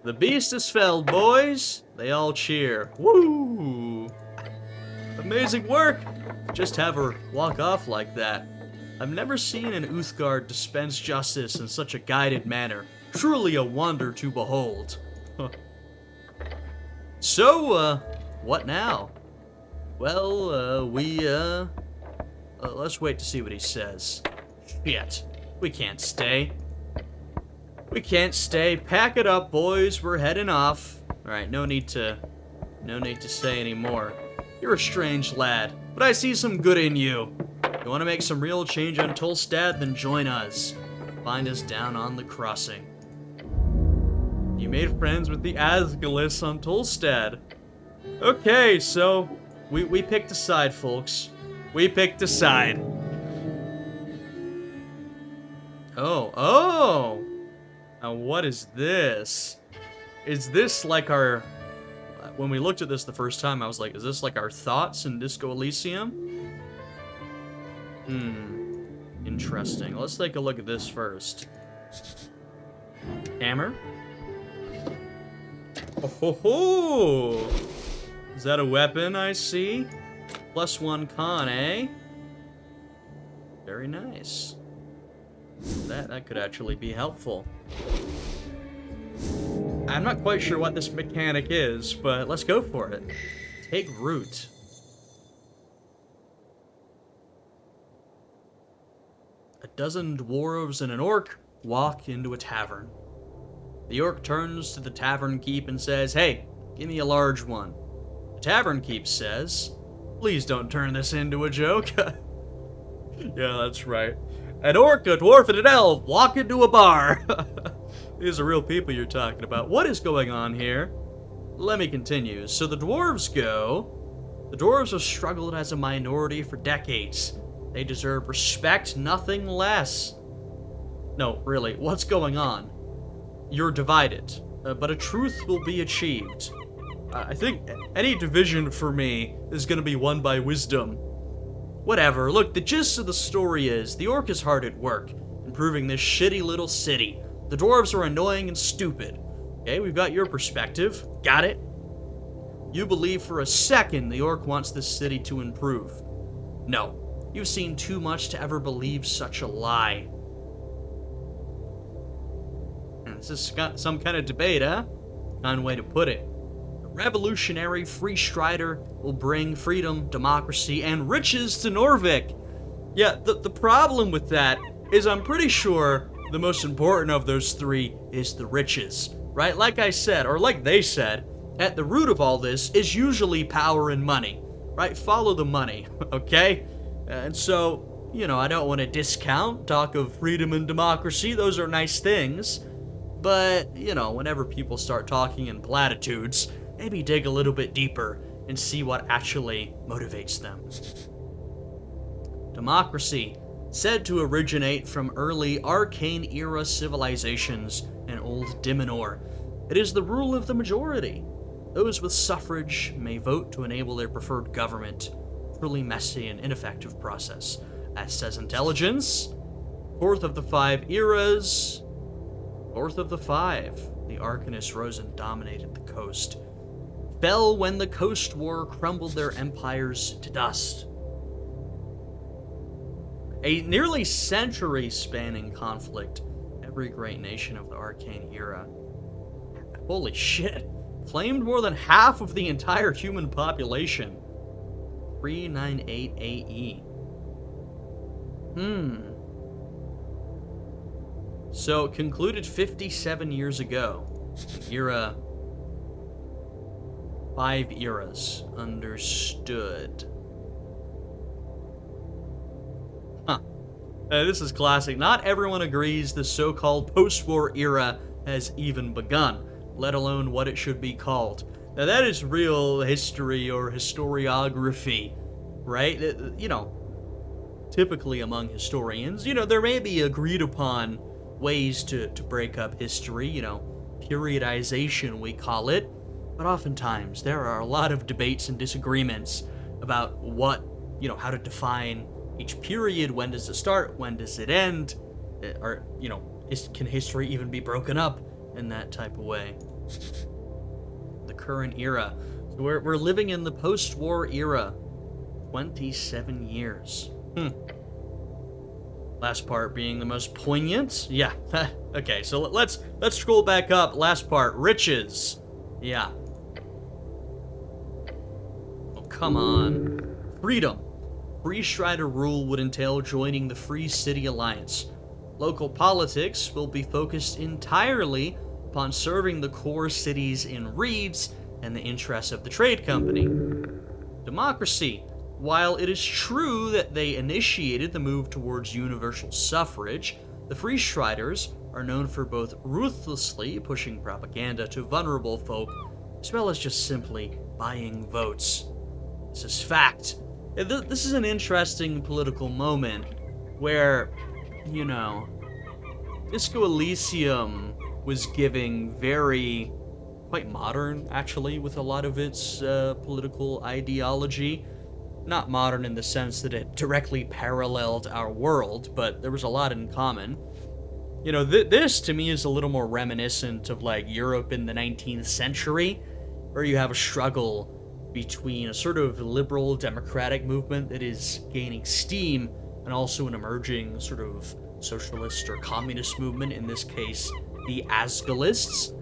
The beast is felled, boys. They all cheer. Woo! Amazing work. Just have her walk off like that. I've never seen an Uthgard dispense justice in such a guided manner. Truly a wonder to behold. So, what now? Well, we Let's wait to see what he says. Shit. We can't stay. We can't stay. Pack it up, boys. We're heading off. Alright, no need to say any more. You're a strange lad, but I see some good in you. You want to make some real change on Tolstad, then join us. Find us down on the crossing. You made friends with the Asgalis on Tolstad. Okay, so we picked a side, folks. We picked a side. Oh. Now what is this? Is this like our... When we looked at this the first time, I was like, is this like our thoughts in Disco Elysium? Interesting. Let's take a look at this first. Hammer. Oh ho ho! Is that a weapon I see? +1 con, eh? Very nice. That could actually be helpful. I'm not quite sure what this mechanic is, but let's go for it. Take root. A dozen dwarves and an orc walk into a tavern. The orc turns to the tavern keep and says, "Hey, give me a large one." The tavern keep says, "Please don't turn this into a joke." Yeah, that's right. An orc, a dwarf, and an elf walk into a bar. These are real people you're talking about. What is going on here? Let me continue. So the dwarves go. The dwarves have struggled as a minority for decades. They deserve respect, nothing less. No, really, what's going on? You're divided, but a truth will be achieved. I think any division for me is going to be won by wisdom. Whatever, look, the gist of the story is, the orc is hard at work, improving this shitty little city. The dwarves are annoying and stupid. Okay, we've got your perspective. Got it? You believe for a second the orc wants this city to improve. No, you've seen too much to ever believe such a lie. And this is some kind of debate, huh? Kind way to put it. Revolutionary free strider will bring freedom, democracy, and riches to Norvik. Yeah, the problem with that is I'm pretty sure the most important of those three is the riches, right? Like I said, or like they said, at the root of all this is usually power and money, right? Follow the money, okay? And so, you know, I don't want to discount talk of freedom and democracy. Those are nice things. But, you know, whenever people start talking in platitudes, maybe dig a little bit deeper and see what actually motivates them. Democracy, said to originate from early Arcane-era civilizations and Old Dimenor. It is the rule of the majority. Those with suffrage may vote to enable their preferred government. Truly messy and ineffective process. As says intelligence, fourth of the 5 eras, fourth of the 5. The Arcanist rose and dominated the coast. Fell when the Coast War crumbled their empires to dust. A nearly century-spanning conflict, every great nation of the Arcane era. Holy shit, claimed more than half of the entire human population. 398 AE. So, concluded 57 years ago. Era... 5 eras. Understood. Huh. This is classic. Not everyone agrees the so-called post-war era has even begun, let alone what it should be called. Now that is real history or historiography, right? You know, typically among historians, you know, there may be agreed upon ways to break up history, you know, periodization we call it. But oftentimes, there are a lot of debates and disagreements about what, you know, how to define each period. When does it start? When does it end? Or, you know, can history even be broken up in that type of way? The current era. So we're living in the post-war era. 27 years. Last part being the most poignant. Yeah. Okay, so let's scroll back up. Last part. Riches. Yeah. Come on. Freedom. Free Strider rule would entail joining the Free City Alliance. Local politics will be focused entirely upon serving the core cities in Reeds and the interests of the trade company. Democracy. While it is true that they initiated the move towards universal suffrage, the Free Striders are known for both ruthlessly pushing propaganda to vulnerable folk, as well as just simply buying votes. This is fact. This is an interesting political moment where, you know, Disco Elysium was giving quite modern, actually, with a lot of its political ideology. Not modern in the sense that it directly paralleled our world, but there was a lot in common. You know, this to me is a little more reminiscent of like Europe in the 19th century, where you have a struggle between a sort of liberal democratic movement that is gaining steam and also an emerging sort of socialist or communist movement, in this case, the Asgalists.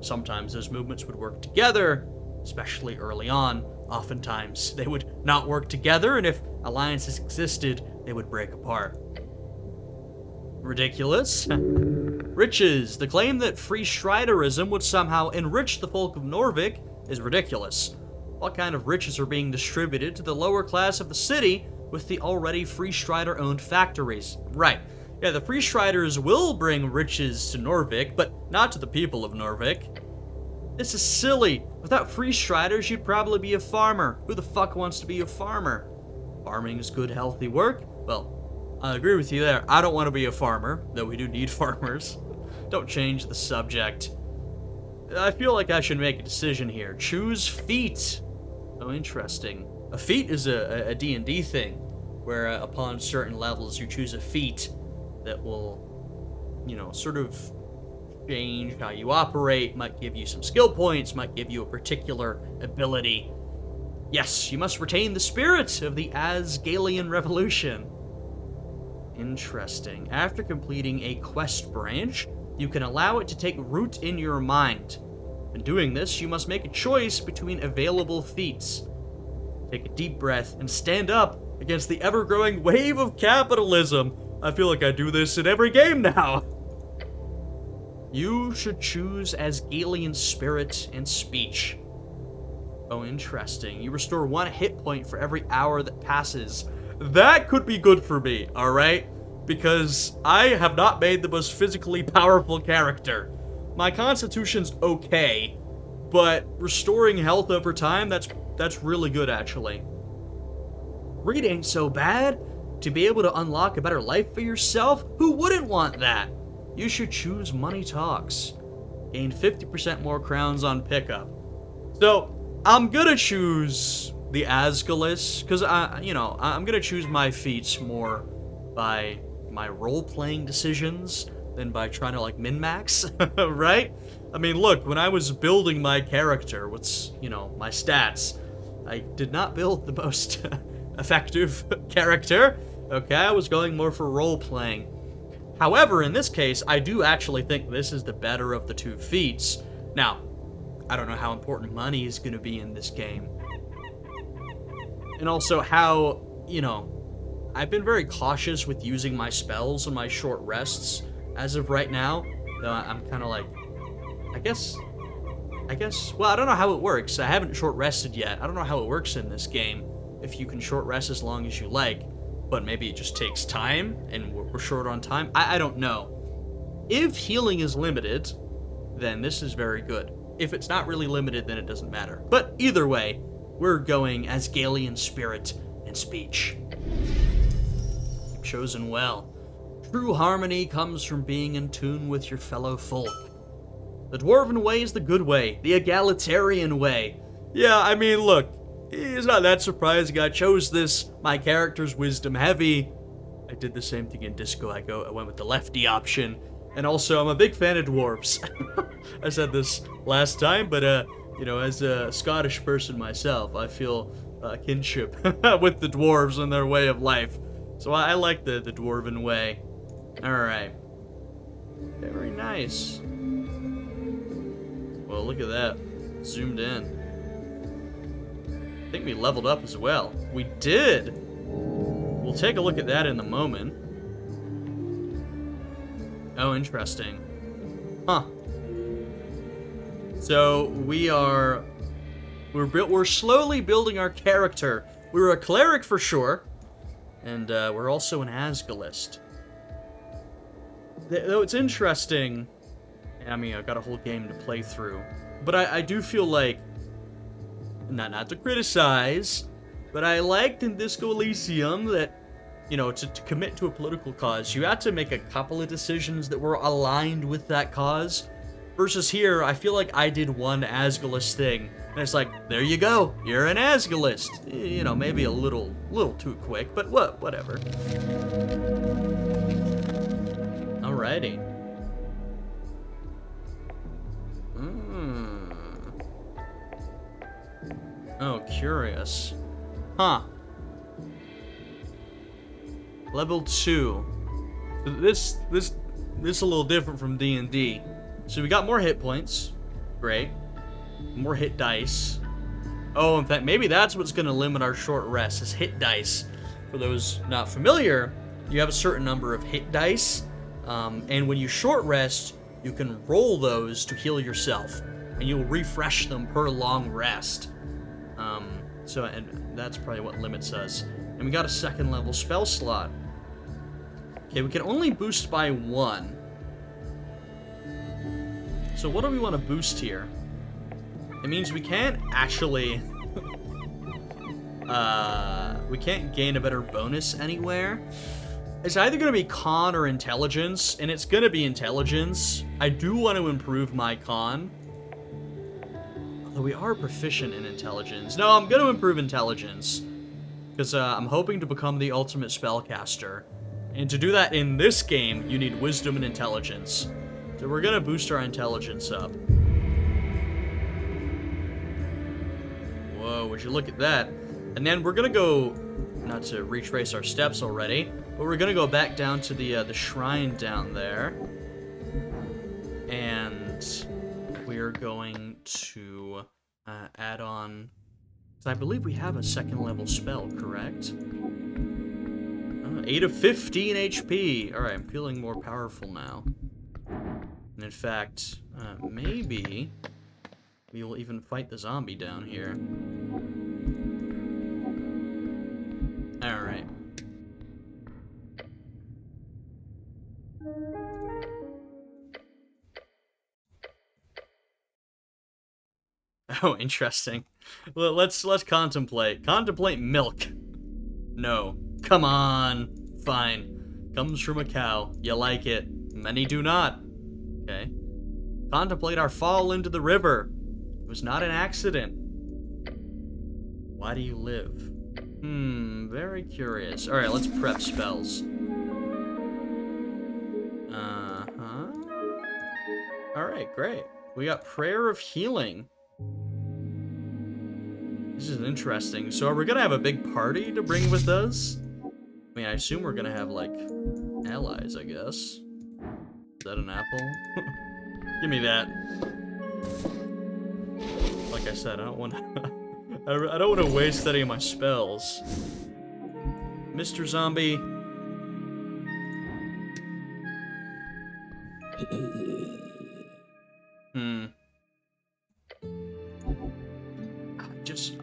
Sometimes those movements would work together, especially early on. Oftentimes, they would not work together, and if alliances existed, they would break apart. Ridiculous. Riches. The claim that Free Striderism would somehow enrich the folk of Norvik is ridiculous. What kind of riches are being distributed to the lower class of the city with the already Free Strider-owned factories? Right. Yeah, the Free Striders will bring riches to Norvik, but not to the people of Norvik. This is silly. Without Free Striders, you'd probably be a farmer. Who the fuck wants to be a farmer? Farming is good, healthy work? Well, I agree with you there. I don't want to be a farmer, though we do need farmers. Don't change the subject. I feel like I should make a decision here. Choose feat. Oh, interesting. A feat is a D&D thing, where upon certain levels you choose a feat that will, you know, sort of change how you operate, might give you some skill points, might give you a particular ability. Yes, you must retain the spirit of the Asgalian Revolution. Interesting. After completing a quest branch, you can allow it to take root in your mind. In doing this, you must make a choice between available feats. Take a deep breath and stand up against the ever-growing wave of capitalism. I feel like I do this in every game now. You should choose Asgalian spirit and speech. Oh, interesting. You restore 1 hit point for every hour that passes. That could be good for me, alright? Because I have not made the most physically powerful character. My constitution's okay, but restoring health over time, that's really good, actually. Greed ain't so bad. To be able to unlock a better life for yourself, who wouldn't want that? You should choose Money Talks. Gain 50% more crowns on pickup. So, I'm gonna choose the Asgalis, because, I'm gonna choose my feats more by my role-playing decisions than by trying to, like, min-max, right? I mean, look, when I was building my character, my stats, I did not build the most effective character, okay? I was going more for role-playing. However, in this case, I do actually think this is the better of the two feats. Now, I don't know how important money is going to be in this game. And also how, I've been very cautious with using my spells and my short rests as of right now. Though I'm kind of like, I guess, well, I don't know how it works. I haven't short rested yet. I don't know how it works in this game, if you can short rest as long as you like. But maybe it just takes time, and we're short on time. I don't know. If healing is limited, then this is very good. If it's not really limited, then it doesn't matter. But either way, we're going Asgalian spirit and speech. Chosen well. True harmony comes from being in tune with your fellow folk. The Dwarven way is the good way, the egalitarian way. Yeah, I mean, look, it's not that surprising I chose this. My character's wisdom heavy. I did the same thing in Disco. I went with the lefty option. And also, I'm a big fan of dwarves. I said this last time, but, as a Scottish person myself, I feel kinship with the dwarves and their way of life. So I like the Dwarven way. Alright. Very nice. Well, look at that. Zoomed in. I think we leveled up as well. We did! we'll take a look at that in a moment. Oh, interesting. Huh. So we're slowly building our character. We were a cleric for sure, and we're also an Asgalist. Though it's interesting. I mean, I've got a whole game to play through, but I do feel like, not to criticize, but I liked in Disco Elysium that, you know, to commit to a political cause, you had to make a couple of decisions that were aligned with that cause. Versus here, I feel like I did one Asgalist thing, and it's like, there you go, you're an Asgalist. You know, maybe a little too quick, but whatever. Alrighty. Oh, curious. Huh. Level 2. This is a little different from D&D. So we got more hit points. Great. More hit dice. Oh, in fact, maybe that's what's going to limit our short rest, is hit dice. For those not familiar, you have a certain number of hit dice, and when you short rest, you can roll those to heal yourself, and you'll refresh them per long rest. And that's probably what limits us. And we got a 2nd level spell slot. Okay, we can only boost by 1. So what do we want to boost here? It means we can't actually... we can't gain a better bonus anywhere. It's either going to be con or intelligence, and it's going to be intelligence. I do want to improve my con. Although we are proficient in intelligence. No, I'm going to improve intelligence. Because I'm hoping to become the ultimate spellcaster. And to do that in this game, you need wisdom and intelligence. So we're going to boost our intelligence up. Whoa, would you look at that? And then we're going to go, not to retrace our steps already, but we're going to go back down to the shrine down there. And we're going to add on... I believe we have a 2nd level spell, correct? 8 of 15 HP. Alright, I'm feeling more powerful now. And in fact, maybe we will even fight the zombie down here. Alright. Oh, interesting. Well, let's contemplate. Contemplate milk. No. Come on. Fine. Comes from a cow. You like it. Many do not. Okay. Contemplate our fall into the river. It was not an accident. Why do you live? Very curious. Alright, let's prep spells. Alright, great. We got Prayer of Healing. This is interesting. So are we gonna have a big party to bring with us? I mean, I assume we're gonna have, like, allies, I guess. Is that an apple? Give me that. Like I said, I don't want to... I don't want to waste any of my spells. Mr. Zombie.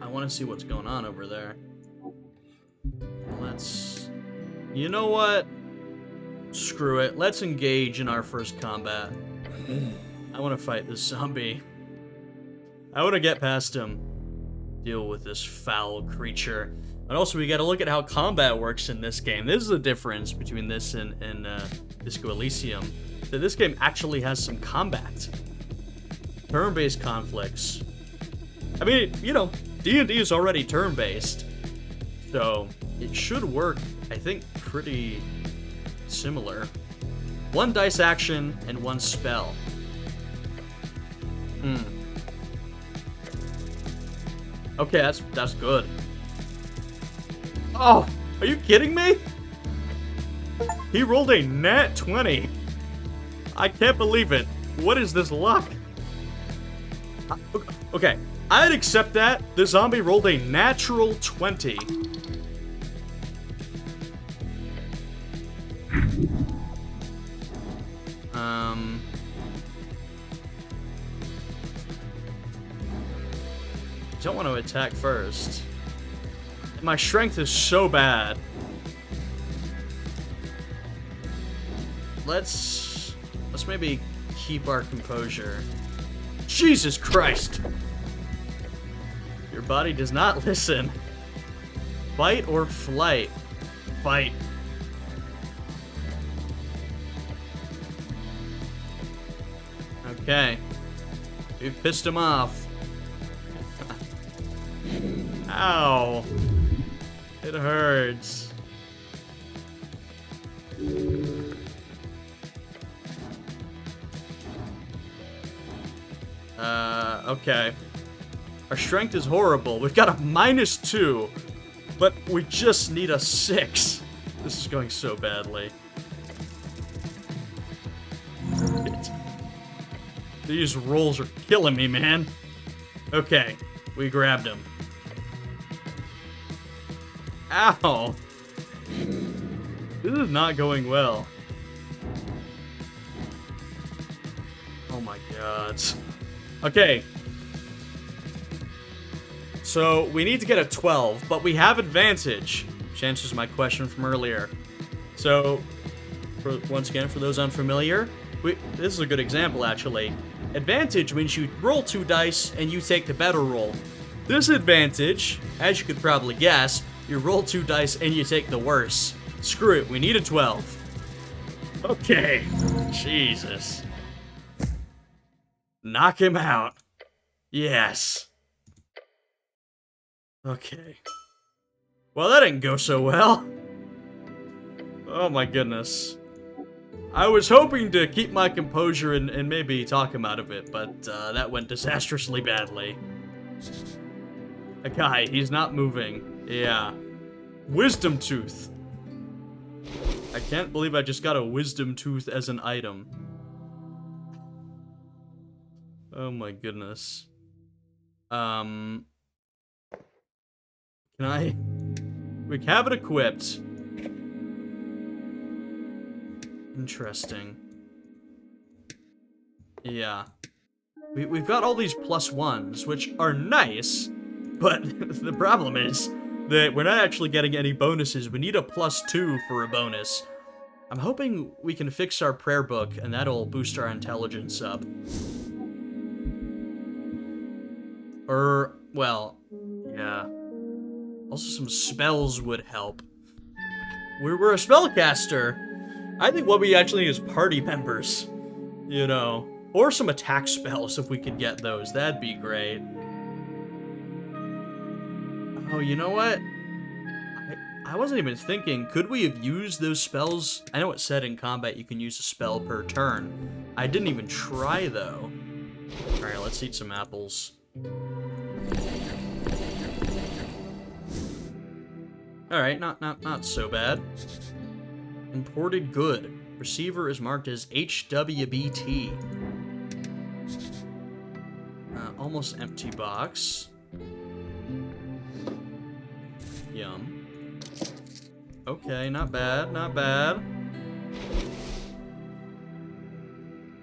I want to see what's going on over there. You know what? Screw it. Let's engage in our first combat. I want to fight this zombie. I want to get past him. Deal with this foul creature. And also, we gotta look at how combat works in this game. This is the difference between this and Disco Elysium. That this game actually has some combat. Turn-based conflicts. I mean, you know, D&D is already turn-based. So, it should work, I think, pretty similar. 1 dice action and 1 spell. Okay, that's good. Oh, are you kidding me? He rolled a nat 20. I can't believe it. What is this luck? Okay, I'd accept that. The zombie rolled a natural 20. Don't want to attack first. My strength is so bad. Let's maybe keep our composure. Jesus Christ! Your body does not listen. Fight or flight? Fight. Okay. We've pissed him off. Ow. It hurts. Okay. Our strength is horrible. We've got a -2, but we just need a 6. This is going so badly. These rolls are killing me, man. Okay, we grabbed him. Ow! This is not going well. Oh my god. Okay. So, we need to get a 12, but we have advantage, which answers my question from earlier. So, once again, for those unfamiliar, this is a good example, actually. Advantage means you roll 2 dice and you take the better roll. Disadvantage, as you could probably guess, you roll 2 dice and you take the worse. Screw it, we need a 12. Okay. Jesus. Knock him out. Yes. Okay. Well, that didn't go so well. Oh my goodness. I was hoping to keep my composure and maybe talk him out of it, but that went disastrously badly. A guy, he's not moving. Yeah. Wisdom tooth. I can't believe I just got a wisdom tooth as an item. Oh my goodness. Can I? We have it equipped. Interesting. Yeah. We've got all these +1s, which are nice, but the problem is that we're not actually getting any bonuses. We need a +2 for a bonus. I'm hoping we can fix our prayer book, and that'll boost our intelligence up. Well, yeah. Also, some spells would help. We're a spellcaster. I think what we actually need is party members. You know. Or some attack spells, if we could get those. That'd be great. Oh, you know what? I wasn't even thinking. Could we have used those spells? I know it said in combat you can use a spell per turn. I didn't even try, though. Alright, let's eat some apples. Alright, not so bad. Imported good. Receiver is marked as HWBT. Almost empty box. Yum. Okay, not bad, not bad.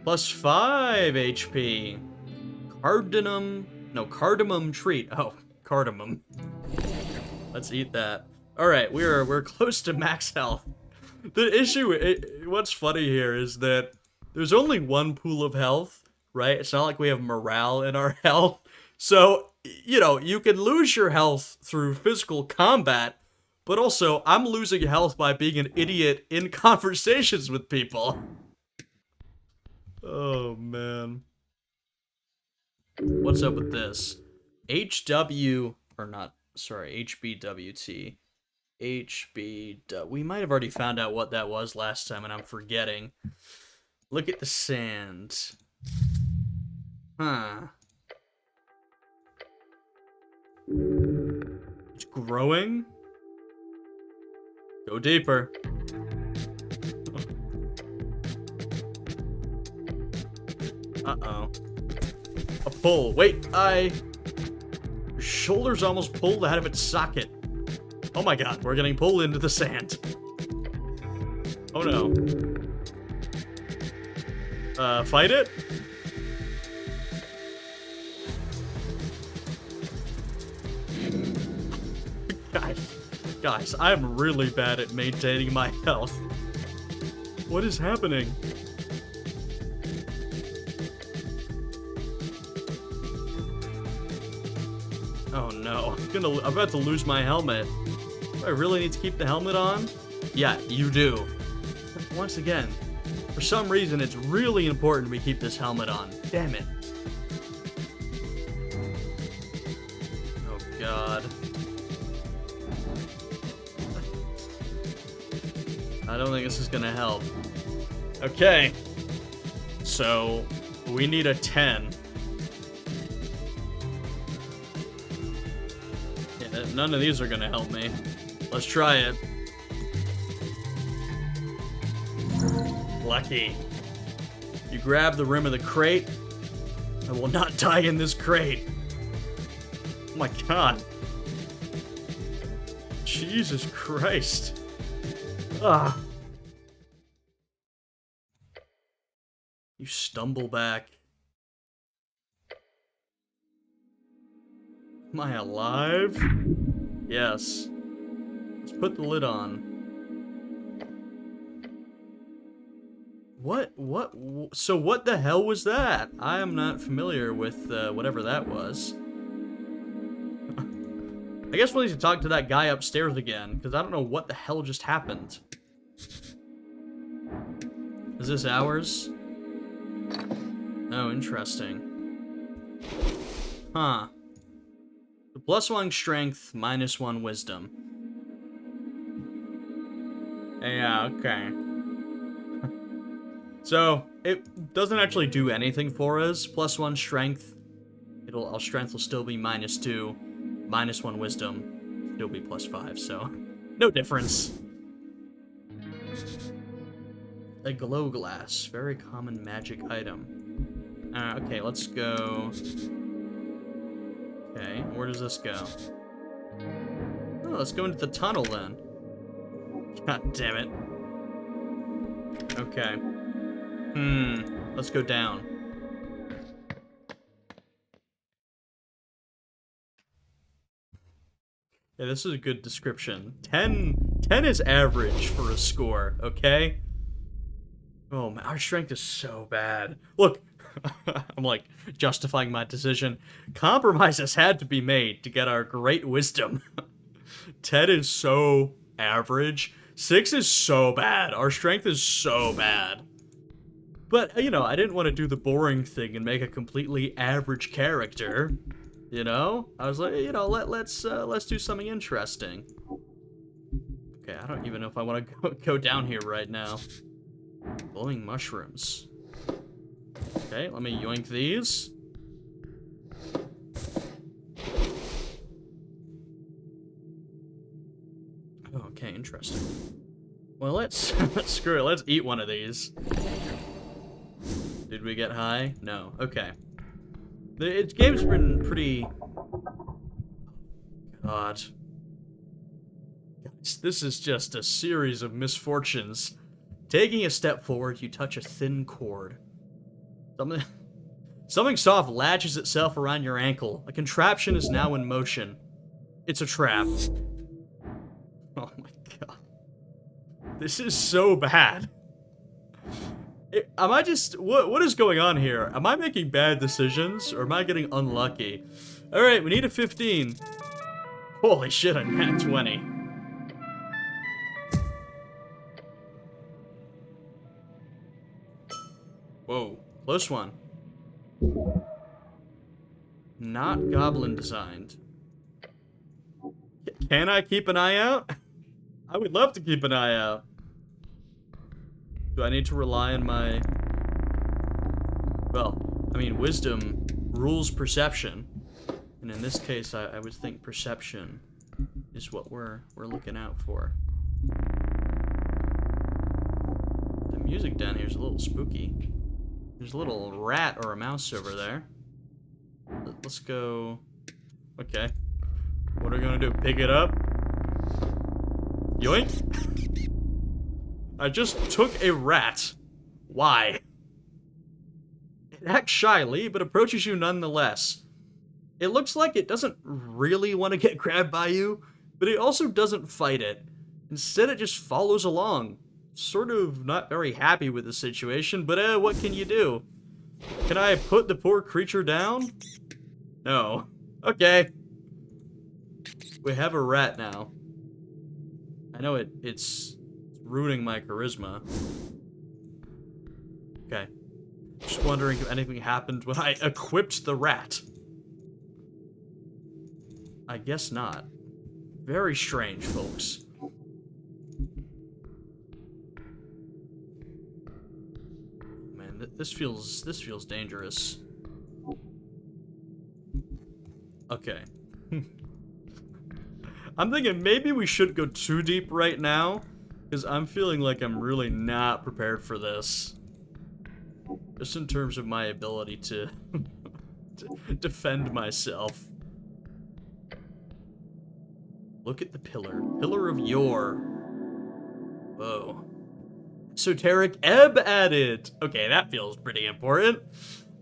+5 HP. Cardamom treat. Oh, cardamom. Let's eat that. Alright, we're close to max health. The issue, what's funny here is that there's only one pool of health, right? It's not like we have morale in our health. So, you know, you can lose your health through physical combat, but also I'm losing health by being an idiot in conversations with people. Oh, man. What's up with this? HBWT. We might have already found out what that was last time, and I'm forgetting. Look at the sand. Huh. It's growing? Go deeper. Uh-oh. A pull. Wait, your shoulder's almost pulled out of its socket. Oh my god, we're getting pulled into the sand. Oh no. Fight it? Guys, I'm really bad at maintaining my health. What is happening? Oh no, I'm about to lose my helmet. Do I really need to keep the helmet on? Yeah, you do. Once again, for some reason, it's really important we keep this helmet on. Damn it. Oh god. I don't think this is gonna help. Okay. So, we need a 10. Yeah, none of these are gonna help me. Let's try it. Lucky. You grab the rim of the crate. I will not die in this crate. Oh my god. Jesus Christ. Ah. You stumble back. Am I alive? Yes. Let's put the lid on. So what the hell was that? I am not familiar with whatever that was. I guess we'll need to talk to that guy upstairs again, because I don't know what the hell just happened. Is this ours? Oh, interesting. Huh. +1 strength, -1 wisdom. Yeah, okay. So, it doesn't actually do anything for us. +1 strength. Our strength will still be -2. -1 wisdom. It'll be +5, so no difference. A glow glass. Very common magic item. Okay, let's go. Okay, where does this go? Oh, let's go into the tunnel then. God damn it. Okay. Let's go down. Yeah, this is a good description. 10 is average for a score, okay? Oh man, our strength is so bad. Look, I'm like justifying my decision. Compromises had to be made to get our great wisdom. 10 is so average. 6 is so bad. Our strength is so bad. But, you know, I didn't want to do the boring thing and make a completely average character. You know? I was like, you know, let's do something interesting. Okay, I don't even know if I want to go down here right now. Glowing mushrooms. Okay, let me yoink these. Oh, okay, interesting. Well, let's screw it. Let's eat one of these. Did we get high? No. Okay. The game's been pretty... God. Guys, this is just a series of misfortunes. Taking a step forward, you touch a thin cord. Something soft latches itself around your ankle. A contraption is now in motion. It's a trap. Oh my god. This is so bad. Am I just... What is going on here? Am I making bad decisions, or am I getting unlucky? Alright, we need a 15. Holy shit, I'm at 20. Whoa, close one. Not goblin designed. Can I keep an eye out? I would love to keep an eye out. Do I need to rely on my... Well, I mean, wisdom rules perception. And in this case, I would think perception is what we're looking out for. The music down here is a little spooky. There's a little rat or a mouse over there. Let's go... Okay. What are we gonna do? Pick it up? Yoink! I just took a rat. Why? It acts shyly, but approaches you nonetheless. It looks like it doesn't really want to get grabbed by you, but it also doesn't fight it. Instead, it just follows along. Sort of not very happy with the situation, but what can you do? Can I put the poor creature down? No. Okay. We have a rat now. I know it's ruining my charisma. Okay. Just wondering if anything happened when I equipped the rat. I guess not. Very strange, folks. Man, this feels dangerous. Okay. I'm thinking maybe we shouldn't go too deep right now, because I'm feeling like I'm really not prepared for this. Just in terms of my ability to, to defend myself. Look at the pillar. Pillar of yore. Whoa. Esoteric Ebb added. Okay, that feels pretty important.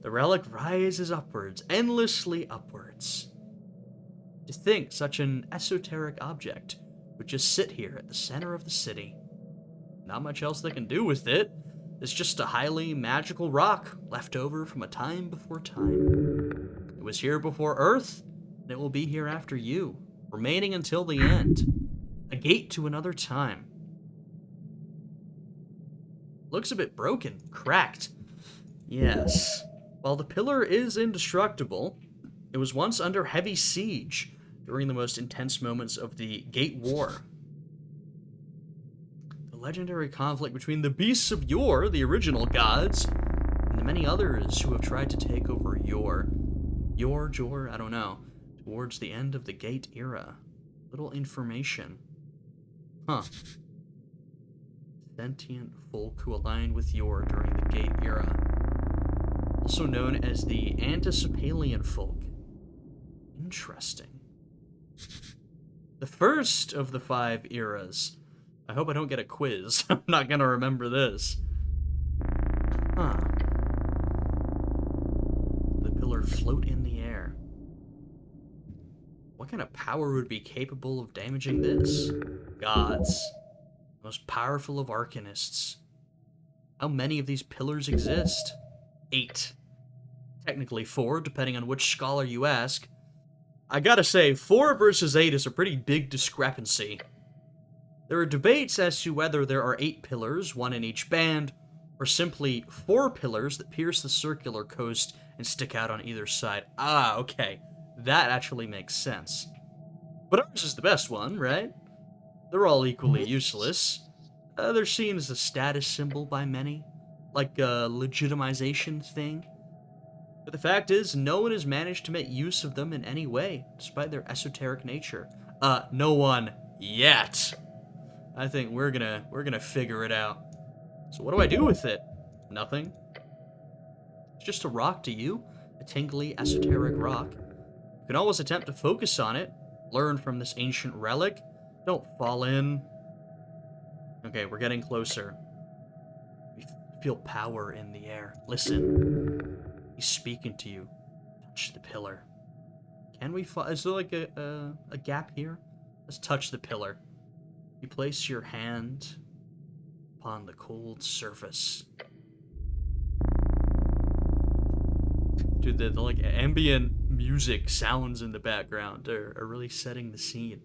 The relic rises upwards, endlessly upwards. To think such an esoteric object would just sit here at the center of the city. Not much else they can do with it. It's just a highly magical rock left over from a time before time. It was here before Earth, and it will be here after you, remaining until the end. A gate to another time. Looks a bit broken, cracked. Yes. While the pillar is indestructible, it was once under heavy siege during the most intense moments of the Gate War. The legendary conflict between the beasts of yore, the original gods, and the many others who have tried to take over Jor, I don't know, towards the end of the Gate era. Little information. Huh. Sentient folk who aligned with Jor during the Gate era. Also known as the Anticipalian folk. Interesting. The first of the 5 eras. I hope I don't get a quiz. I'm not gonna remember this. Huh. The pillar float in the air. What kind of power would be capable of damaging this? Gods. Most powerful of arcanists. How many of these pillars exist? 8. Technically 4, depending on which scholar you ask. I gotta say, 4 versus 8 is a pretty big discrepancy. There are debates as to whether there are 8 pillars, 1 in each band, or simply 4 pillars that pierce the circular coast and stick out on either side. Ah, okay. That actually makes sense. But ours is the best one, right? They're all equally useless. They're seen as a status symbol by many, like a legitimization thing. But the fact is, no one has managed to make use of them in any way, despite their esoteric nature. No one yet. I think we're gonna figure it out. So what do I do with it? Nothing. It's just a rock to you, a tingly, esoteric rock. You can always attempt to focus on it, learn from this ancient relic. Don't fall in. Okay, we're getting closer. We feel power in the air. Listen. He's speaking to you. Touch the pillar. Can we is there like a gap here? Let's touch the pillar. You place your hand upon the cold surface. Dude, the like ambient music sounds in the background are really setting the scene.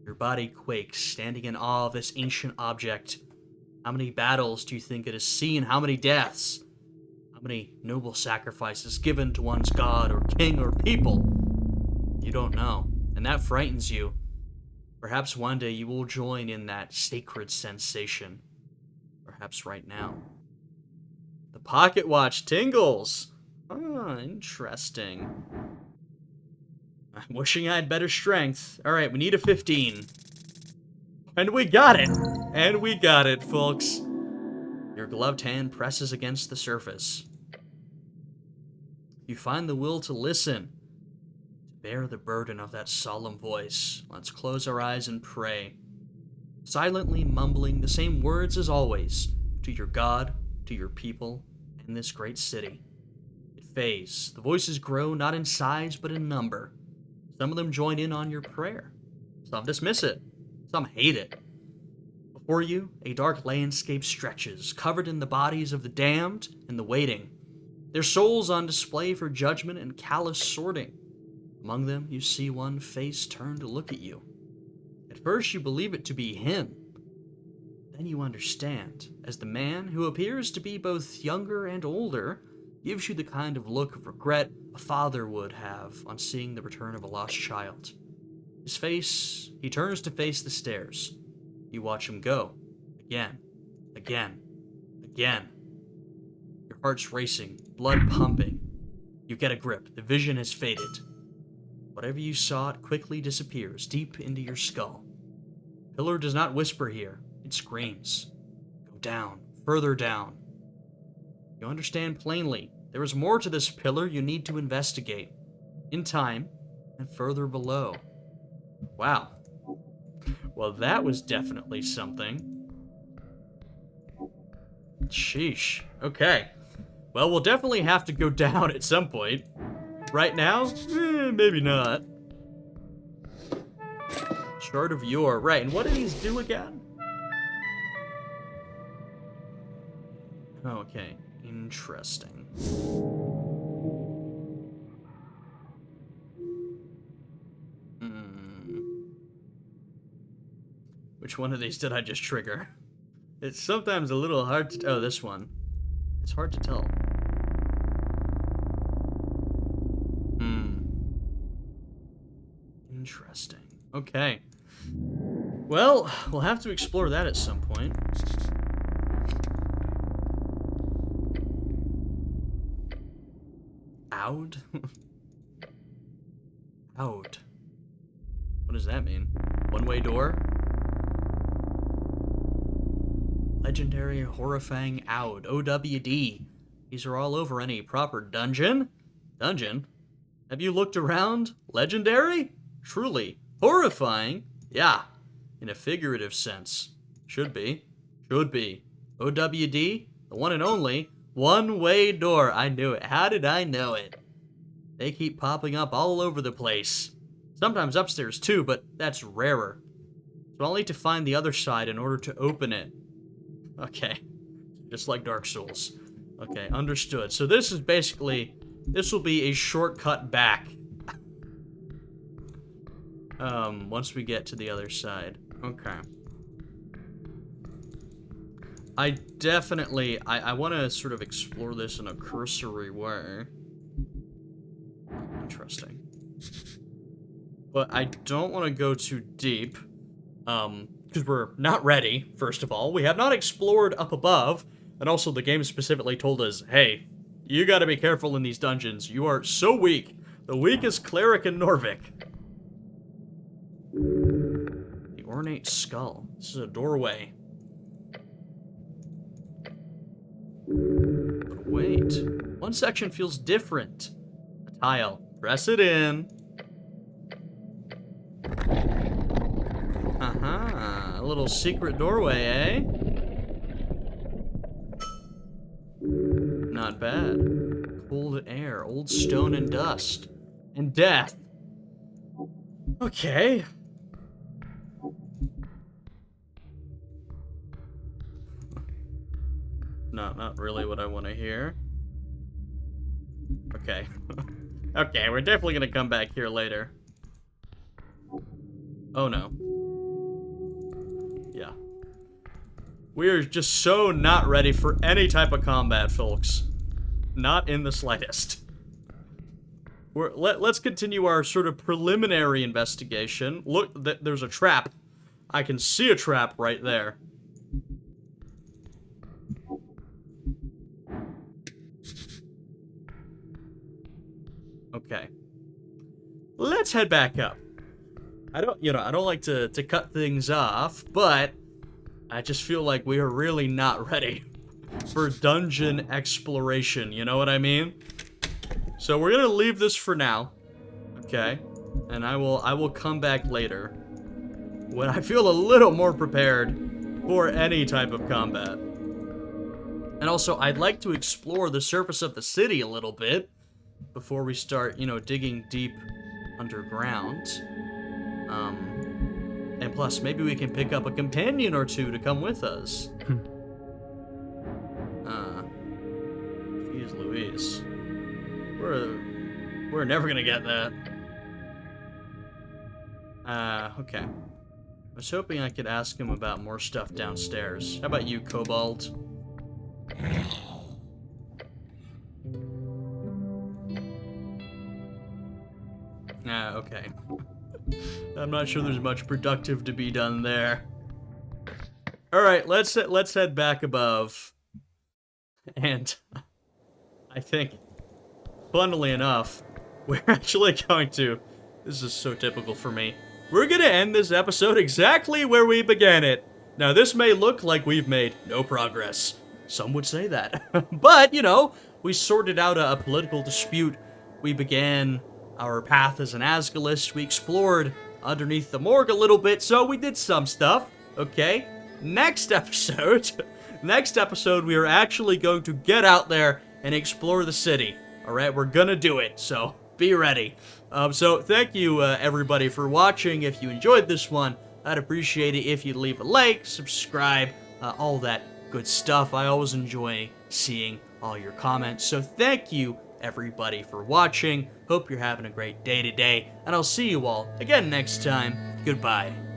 Your body quakes, standing in awe of this ancient object. How many battles do you think it has seen? How many deaths? How many noble sacrifices given to one's god or king or people? You don't know, and that frightens you. Perhaps one day you will join in that sacred sensation. Perhaps right now. The pocket watch tingles. Ah, interesting. I'm wishing I had better strength. Alright, we need a 15. And we got it! And we got it, folks. Your gloved hand presses against the surface. You find the will to listen, to bear the burden of that solemn voice. Let's close our eyes and pray, silently mumbling the same words as always, to your God, to your people, and this great city. phase. The voices grow not in size but in number. Some of them join in on your prayer. Some dismiss it. Some hate it. Before you, a dark landscape stretches, covered in the bodies of the damned and the waiting, their souls on display for judgment and callous sorting. Among them, you see one face turn to look at you. At first, you believe it to be him. Then you understand, as the man, who appears to be both younger and older, gives you the kind of look of regret a father would have on seeing the return of a lost child. He turns to face the stairs. You watch him go. Again. Again. Again. Your heart's racing, blood pumping. You get a grip. The vision has faded. Whatever you saw, it quickly disappears deep into your skull. Pillar does not whisper here. It screams. Go down. Further down. You understand plainly. There is more to this pillar you need to investigate. In time, and further below. Wow. Well, that was definitely something. Sheesh. Okay. Well, we'll definitely have to go down at some point. Right now? Maybe not. Shard of Yore. Right, and what do these do again? Okay. Interesting. Which one of these did I just trigger? It's sometimes a little hard to... Oh, this one. It's hard to tell. Interesting. Okay. Well, we'll have to explore that at some point. Aud? Aud. What does that mean? One-way door? Legendary Horrifying Aud. OWD. These are all over any proper dungeon. Dungeon? Have you looked around? Legendary? Truly. Horrifying? Yeah. In a figurative sense. Should be. Should be. OWD? The one and only. One-way door. I knew it. How did I know it? They keep popping up all over the place. Sometimes upstairs too, but that's rarer. So I'll need to find the other side in order to open it. Okay. Just like Dark Souls. Okay, understood. So this is basically... This will be a shortcut back. Once we get to the other side. Okay. I definitely... I want to sort of explore this in a cursory way. Interesting. But I don't want to go too deep. Because we're not ready, first of all. We have not explored up above. And also, the game specifically told us, hey, you gotta be careful in these dungeons. You are so weak. The weakest cleric in Norvik. The ornate skull. This is a doorway. But wait. One section feels different. A tile. Press it in. A little secret doorway, eh? Not bad. Cold air, old stone and dust. And death. Okay. Not really what I want to hear. Okay. Okay, we're definitely gonna come back here later. Oh no. Yeah. We are just so not ready for any type of combat, folks. Not in the slightest. Let's continue our sort of preliminary investigation. Look, there's a trap. I can see a trap right there. Okay. Let's head back up. I don't like to cut things off, but I just feel like we are really not ready for dungeon exploration, you know what I mean? So we're gonna leave this for now, okay? And I will come back later when I feel a little more prepared for any type of combat. And also, I'd like to explore the surface of the city a little bit, before we start, you know, digging deep underground. And plus, maybe we can pick up a companion or two to come with us. Jeez Louise. We're never gonna get that. Okay. I was hoping I could ask him about more stuff downstairs. How about you, Cobalt? Okay. I'm not sure there's much productive to be done there. Alright, let's head back above. And I think, funnily enough, we're actually going to... This is so typical for me. We're gonna end this episode exactly where we began it. Now, this may look like we've made no progress. Some would say that. But, you know, we sorted out a political dispute. We began our path as an Asgalist. We explored underneath the morgue a little bit, so we did some stuff, okay? Next episode, we are actually going to get out there and explore the city. Alright, we're gonna do it, so be ready. So thank you, everybody, for watching. If you enjoyed this one, I'd appreciate it if you'd leave a like, subscribe, all that good stuff. I always enjoy seeing all your comments, so thank you, everybody, for watching. Hope you're having a great day today, and I'll see you all again next time. Goodbye.